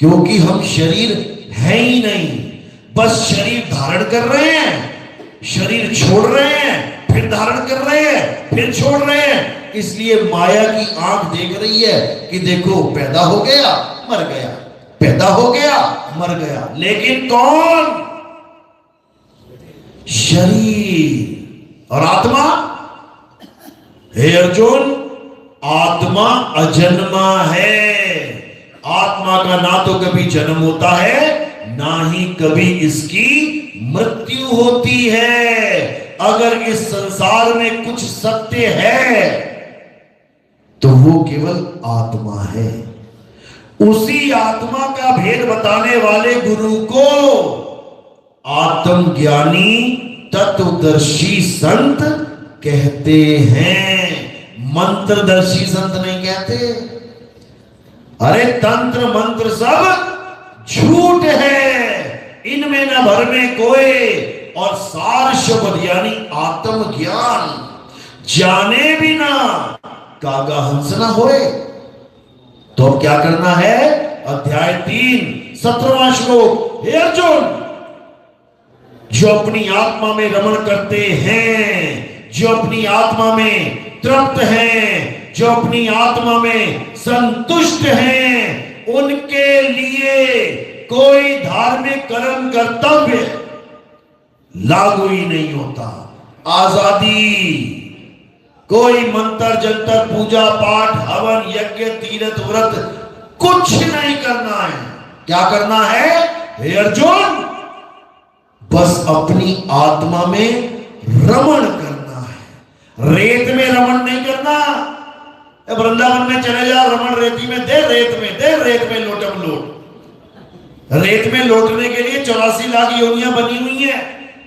क्योंकि हम शरीर है ही नहीं, बस शरीर धारण कर रहे हैं, शरीर छोड़ रहे हैं, फिर धारण कर रहे हैं, फिर छोड़ रहे हैं। इसलिए माया की आंख देख रही है कि देखो पैदा हो गया मर गया, पैदा हो गया मर गया। लेकिन कौन? शरीर और आत्मा। हे अर्जुन, आत्मा अजन्मा है। आत्मा का ना तो कभी जन्म होता है, ना ही कभी इसकी मृत्यु होती है। अगर इस संसार में कुछ सत्य है तो वो केवल आत्मा है। उसी आत्मा का भेद बताने वाले गुरु को आत्मज्ञानी तत्वदर्शी संत कहते हैं, मंत्रदर्शी संत नहीं कहते। अरे तंत्र मंत्र सब झूठ है, इनमें न भर में कोई। और सार शब्द यानी आत्मज्ञान जाने बिना कागा हंस न होए। तो अब क्या करना है? अध्याय 3 17वां श्लोक। हे अर्जुन, जो अपनी आत्मा में रमण करते हैं, जो अपनी आत्मा में तृप्त हैं, जो अपनी आत्मा में संतुष्ट हैं, उनके लिए कोई धार्मिक कर्म कर्तव्य लागू ही नहीं होता। आजादी, कोई मंत्र जंतर पूजा पाठ हवन यज्ञ तीर्थ व्रत कुछ नहीं करना है। क्या करना है हे अर्जुन? बस अपनी आत्मा में रमण करना है, रेत में रमण नहीं करना। वृंदावन में चले जाओ, रमण रेती में दे, रेत में दे, रेत में लोटम लोट। रेत में लौटने के लिए 84 लाख योनियां बनी हुई हैं।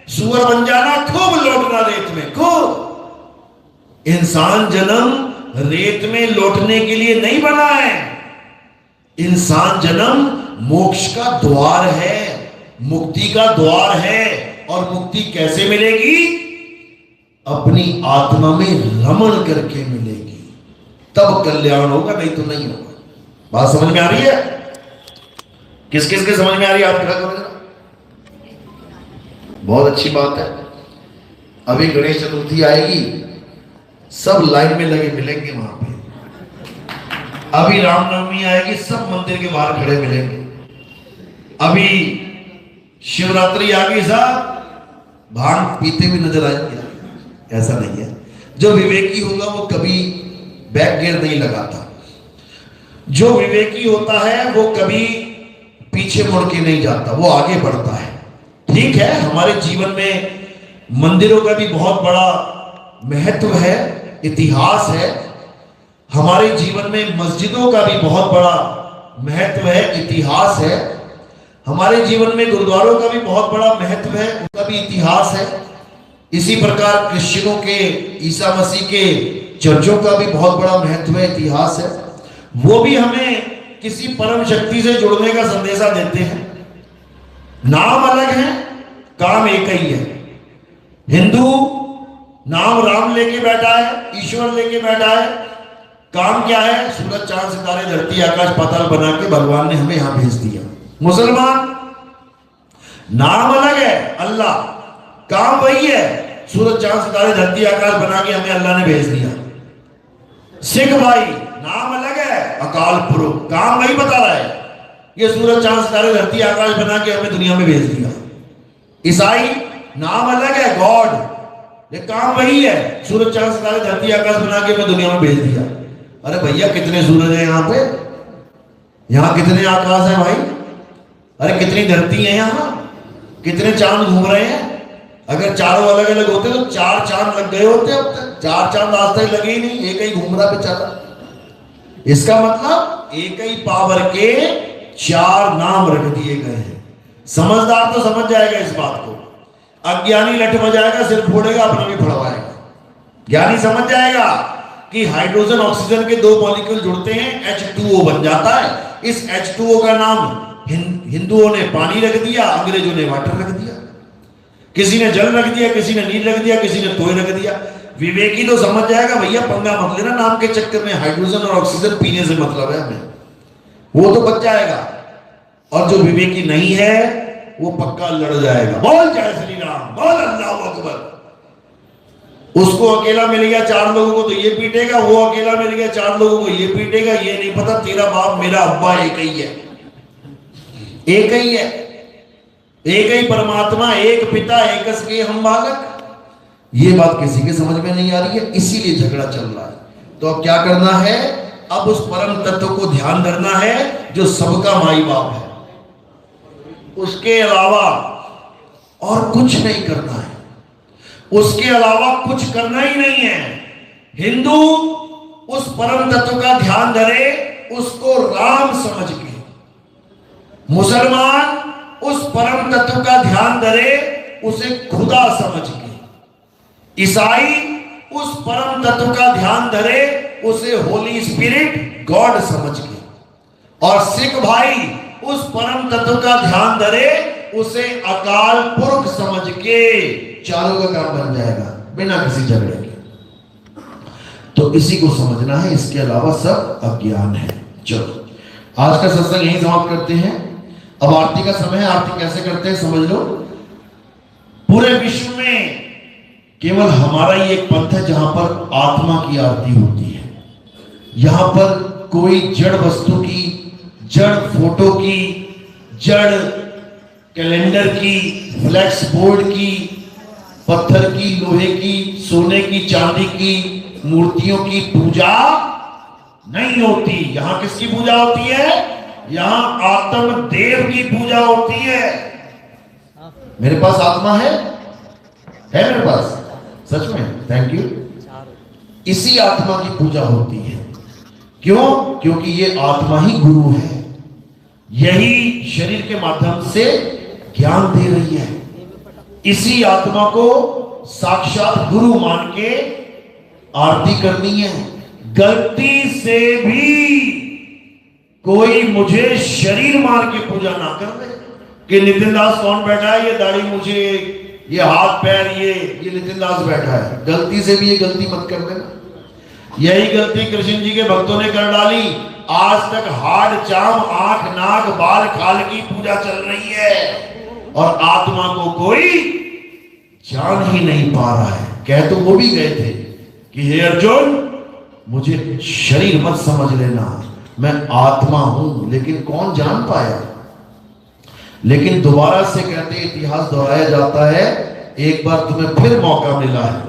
सुअर बन जाना, खूब लौटना रेत में, खूब। इंसान जन्म रेत में लौटने के लिए नहीं बना है। इंसान जन्म मोक्ष का द्वार है, मुक्ति का द्वार है। और मुक्ति कैसे मिलेगी? अपनी आत्मा में रमण करके मिलेगी, तब कल्याण होगा, नहीं तो नहीं होगा। बात समझ में आ रही है? किस किस के समझ में आ रही है? आप क्या समझ रहे? बहुत अच्छी बात है। अभी गणेश चतुर्थी आएगी, सब लाइन में लगे मिलेंगे वहां पे। अभी रामनवमी आएगी, सब मंदिर के बाहर खड़े मिलेंगे। अभी शिवरात्रि आ गई, साहब भांग पीते भी नजर आएंगे। ऐसा नहीं है। जो विवेकी होगा वो कभी बैक गियर नहीं लगाता। जो विवेकी होता है वो कभी पीछे मुड़ के नहीं जाता, वो आगे बढ़ता है। ठीक है, हमारे जीवन में मंदिरों का भी बहुत बड़ा महत्व है, इतिहास है। हमारे जीवन में मस्जिदों का भी बहुत बड़ा महत्व है, इतिहास है। हमारे जीवन में गुरुद्वारों का भी बहुत बड़ा महत्व है, उनका भी इतिहास है। इसी प्रकार क्रिश्चियनों के, ईसा मसीह के चर्चों का भी बहुत बड़ा महत्व है, इतिहास है। वो भी हमें किसी परम शक्ति से जुड़ने का संदेशा देते हैं। नाम अलग है, काम एक ही है। हिंदू नाम राम लेके बैठा है, ईश्वर लेके बैठा है। काम क्या है? सूरज चांद सितारे धरती आकाश पाताल बना के भगवान ने हमें यहां भेज दिया। मुसलमान नाम अलग है, अल्लाह, काम वही है, सूरज चांद सितारे धरती आकाश बना के हमें अल्लाह ने भेज दिया। सिख भाई नाम अलग है, अकाल पुरुष, काम वही बता रहा है, ये सूरज चांद सितारे धरती आकाश बना के हमें दुनिया में भेज दिया। ईसाई नाम अलग है, गॉड, ये काम वही है, सूरज चांद सितारे धरती आकाश बना के हमें दुनिया में भेज दिया। अरे भैया कितने सूरज हैं यहाँ पे? यहाँ कितने आकाश है भाई? अरे कितनी धरती है यहाँ? कितने चांद घूम रहे हैं? अगर चारों अलग अलग होते तो 4 चांद लग गए होते। अब तक 4 चांद आज तक लगे ही नहीं, एक ही घूम रहा बेचारा। इसका मतलब एक ही पावर के 4 नाम रख दिए गए हैं। समझदार तो समझ जाएगा इस बात को। अज्ञानी लठ बजाएगा, सिर फोड़ेगा, अपना भी फड़वाएगा। ज्ञानी समझ जाएगा कि हाइड्रोजन ऑक्सीजन के 2 मॉलिक्यूल जुड़ते हैं, H2O बन जाता है। इस H2O का नाम हिंदुओं ने पानी रख दिया, अंग्रेजों ने वाटर रख दिया। किसी ने जल रख दिया, किसी ने नील रख दिया, किसी ने तोय रख दिया। विवेकी तो समझ जाएगा भैया पंगा मत लेना नाम के चक्कर में, हाइड्रोजन और ऑक्सीजन पीने से मतलब है हमें, वो तो बच जाएगा। और जो विवेकी नहीं है वो पक्का लड़ जाएगा। बोल जय श्री राम, बोल अल्लाह अकबर। उसको अकेला मिल गया 4 लोगों को तो ये पीटेगा, वो अकेला मिल गया 4 लोगों को ये पीटेगा। ये नहीं पता तेरा बाप मेरा अब्बा एक ही है, एक ही है, एक ही परमात्मा, एक पिता, एक के हम बालक। ये बात किसी के समझ में नहीं आ रही है, इसीलिए झगड़ा चल रहा है। तो अब क्या करना है? अब उस परम तत्व को ध्यान करना है जो सबका माई बाप है, उसके अलावा और कुछ नहीं करना है। उसके अलावा कुछ करना ही नहीं है। हिंदू उस परम तत्व का ध्यान धरे, उसको राम समझ के। मुसलमान उस परम तत्व का ध्यान धरे, उसे खुदा समझ के। ईसाई उस परम तत्व का ध्यान धरे, उसे होली स्पिरिट गॉड समझ के। और सिख भाई उस परम तत्व का ध्यान धरे, उसे अकाल पुरख समझ के। चारों का काम बन जाएगा बिना किसी झगड़े के। तो इसी को समझना है, इसके अलावा सब अज्ञान है। चलो आज का सत्संग यही समाप्त करते हैं। अब आरती का समय है। आरती कैसे करते हैं समझ लो। पूरे विश्व में केवल हमारा ही एक पंथ है जहां पर आत्मा की आरती होती है। यहां पर कोई जड़ वस्तु की, जड़ फोटो की, जड़ कैलेंडर की, फ्लैक्स बोर्ड की, पत्थर की, लोहे की, सोने की, चांदी की मूर्तियों की पूजा नहीं होती। यहां किसकी पूजा होती है? यहां आत्म देव की पूजा होती है। मेरे पास आत्मा है मेरे पास, सच में, थैंक यू। इसी आत्मा की पूजा होती है। क्यों? क्योंकि ये आत्मा ही गुरु है। यही शरीर के माध्यम से ज्ञान दे रही है। इसी आत्मा को साक्षात गुरु मान के आरती करनी है। गलती से भी कोई मुझे शरीर मान के पूजा ना कर दे कि नितिन दास कौन बैठा है, ये दाढ़ी मुझे, ये हाथ पैर, ये नितिन दास बैठा है। गलती से भी ये गलती मत कर देना। यही गलती कृष्ण जी के भक्तों ने कर डाली। आज तक हाड़ चाम, आंख नाक बाल खाल की पूजा चल रही है और आत्मा को कोई जान ही नहीं पा रहा है। कह तो वो भी गए थे कि हे अर्जुन, मुझे शरीर मत समझ लेना, मैं आत्मा हूं। लेकिन कौन जान पाया? लेकिन दोबारा से कहते इतिहास दोहराया जाता है, एक बार तुम्हें फिर मौका मिला है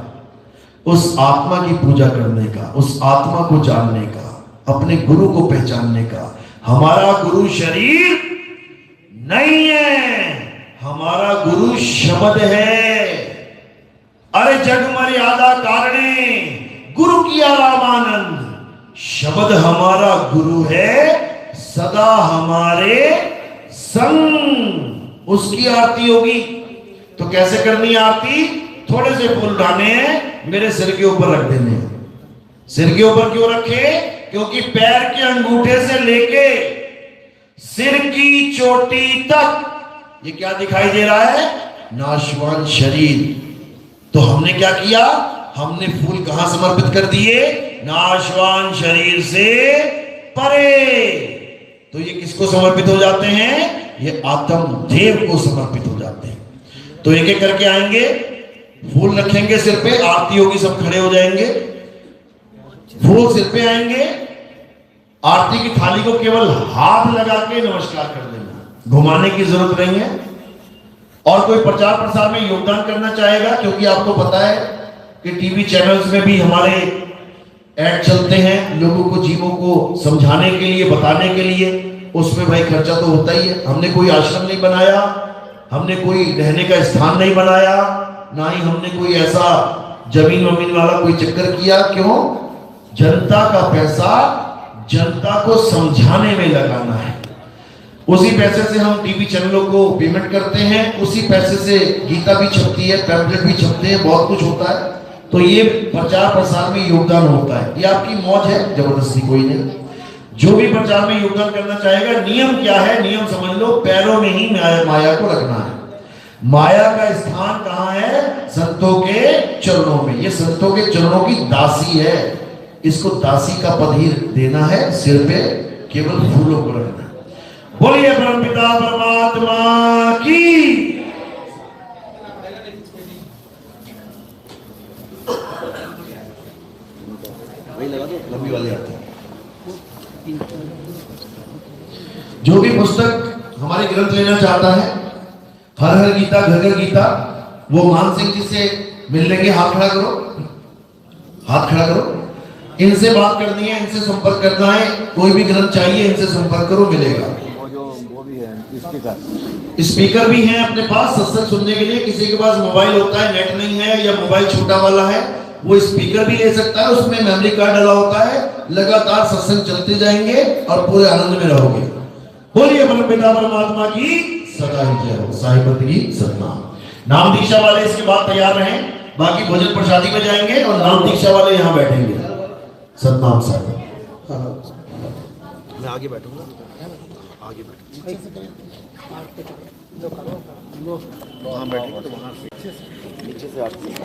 उस आत्मा की पूजा करने का, उस आत्मा को जानने का, अपने गुरु को पहचानने का। हमारा गुरु शरीर नहीं है, हमारा गुरु शब्द है। अरे जग मर्यादा कारणे गुरु किया रामानंद। शब्द हमारा गुरु है, सदा हमारे संग। उसकी आरती होगी तो कैसे करनी है आरती? थोड़े से फूल उठाने हैं, मेरे सिर के ऊपर रख देने हैं। सिर के ऊपर क्यों रखे? क्योंकि पैर के अंगूठे से लेके सिर की चोटी तक ये क्या दिखाई दे रहा है? नाशवान शरीर। तो हमने क्या किया? हमने फूल कहां समर्पित कर दिए? नाशवान शरीर से परे। तो ये किसको समर्पित हो जाते हैं? ये आत्म देव को समर्पित हो जाते हैं। तो एक एक करके आएंगे, फूल रखेंगे सिर पे, आरती होगी, सब खड़े हो जाएंगे, फूल सिर पे आएंगे। आरती की थाली को केवल हाथ लगा के नमस्कार कर देना, घुमाने की जरूरत नहीं है। और कोई प्रचार प्रसार में योगदान करना चाहेगा, क्योंकि आपको पता है कि टीवी चैनल्स में भी हमारे ऐड चलते हैं लोगों को, जीवों को समझाने के लिए, बताने के लिए। उसमें भाई खर्चा तो होता ही है। हमने कोई आश्रम नहीं बनाया, हमने कोई रहने का स्थान नहीं बनाया, ना ही हमने कोई ऐसा जमीन वमीन वाला कोई चक्कर किया। क्यों? जनता का पैसा जनता को समझाने में लगाना है। उसी पैसे से हम टीवी चैनलों को पेमेंट करते हैं, उसी पैसे से गीता भी छपती है, पैम्फलेट भी छपते हैं, बहुत कुछ होता है। तो ये प्रचार प्रसार में योगदान होता है। ये आपकी मौज है, जबरदस्ती कोई नहीं। जो भी प्रचार में योगदान करना चाहेगा, नियम क्या है? नियम समझ लो, पैरों में ही माया को रखना है। माया का स्थान कहां है? संतों के चरणों में। ये संतों के चरणों की दासी है, इसको दासी का पद ही देना है, सिर पे केवल फूलों को रखना है। बोलिए परमपिता परमात्मा की। वही लगा दो, लंबी वाले आते हैं। जो भी पुस्तक हमारे ग्रंथ लेना चाहता है, हर हर गीता, घर घर गीता, वो मान सिंह जी से मिल लेंगे। हाथ खड़ा करो, हाथ खड़ा करो। इनसे बात करनी है, इनसे संपर्क करना है। कोई भी ग्रंथ चाहिए, इनसे संपर्क करो, मिलेगा। वो भी है स्पीकर भी हैं अपने पास सत्संग सुनने के लिए। किसी के पास मोबाइल होता है, नेट नहीं है, या मोबाइल छोटा वाला है, वो स्पीकर भी ले सकता है। उसमें मेमोरी कार्ड डला होता है। लगातार सत्संग चलते जाएंगे और पूरे आनंद में रहोगे। बोलिए परमपिता परमात्मा की सदा ही जय हो। साहिबत की सतनाम। नाम दीक्षा वाले इसके बाद तैयार रहें, बाकी भोजन प्रसादी में जाएंगे और नाम दीक्षा वाले यहाँ बैठेंगे। सतनाम साहिब। मैं आगे बैठूंगा, आगे बैठूंगा। वहाँ बैठेंगे तो वहाँ नीचे से आते हैं।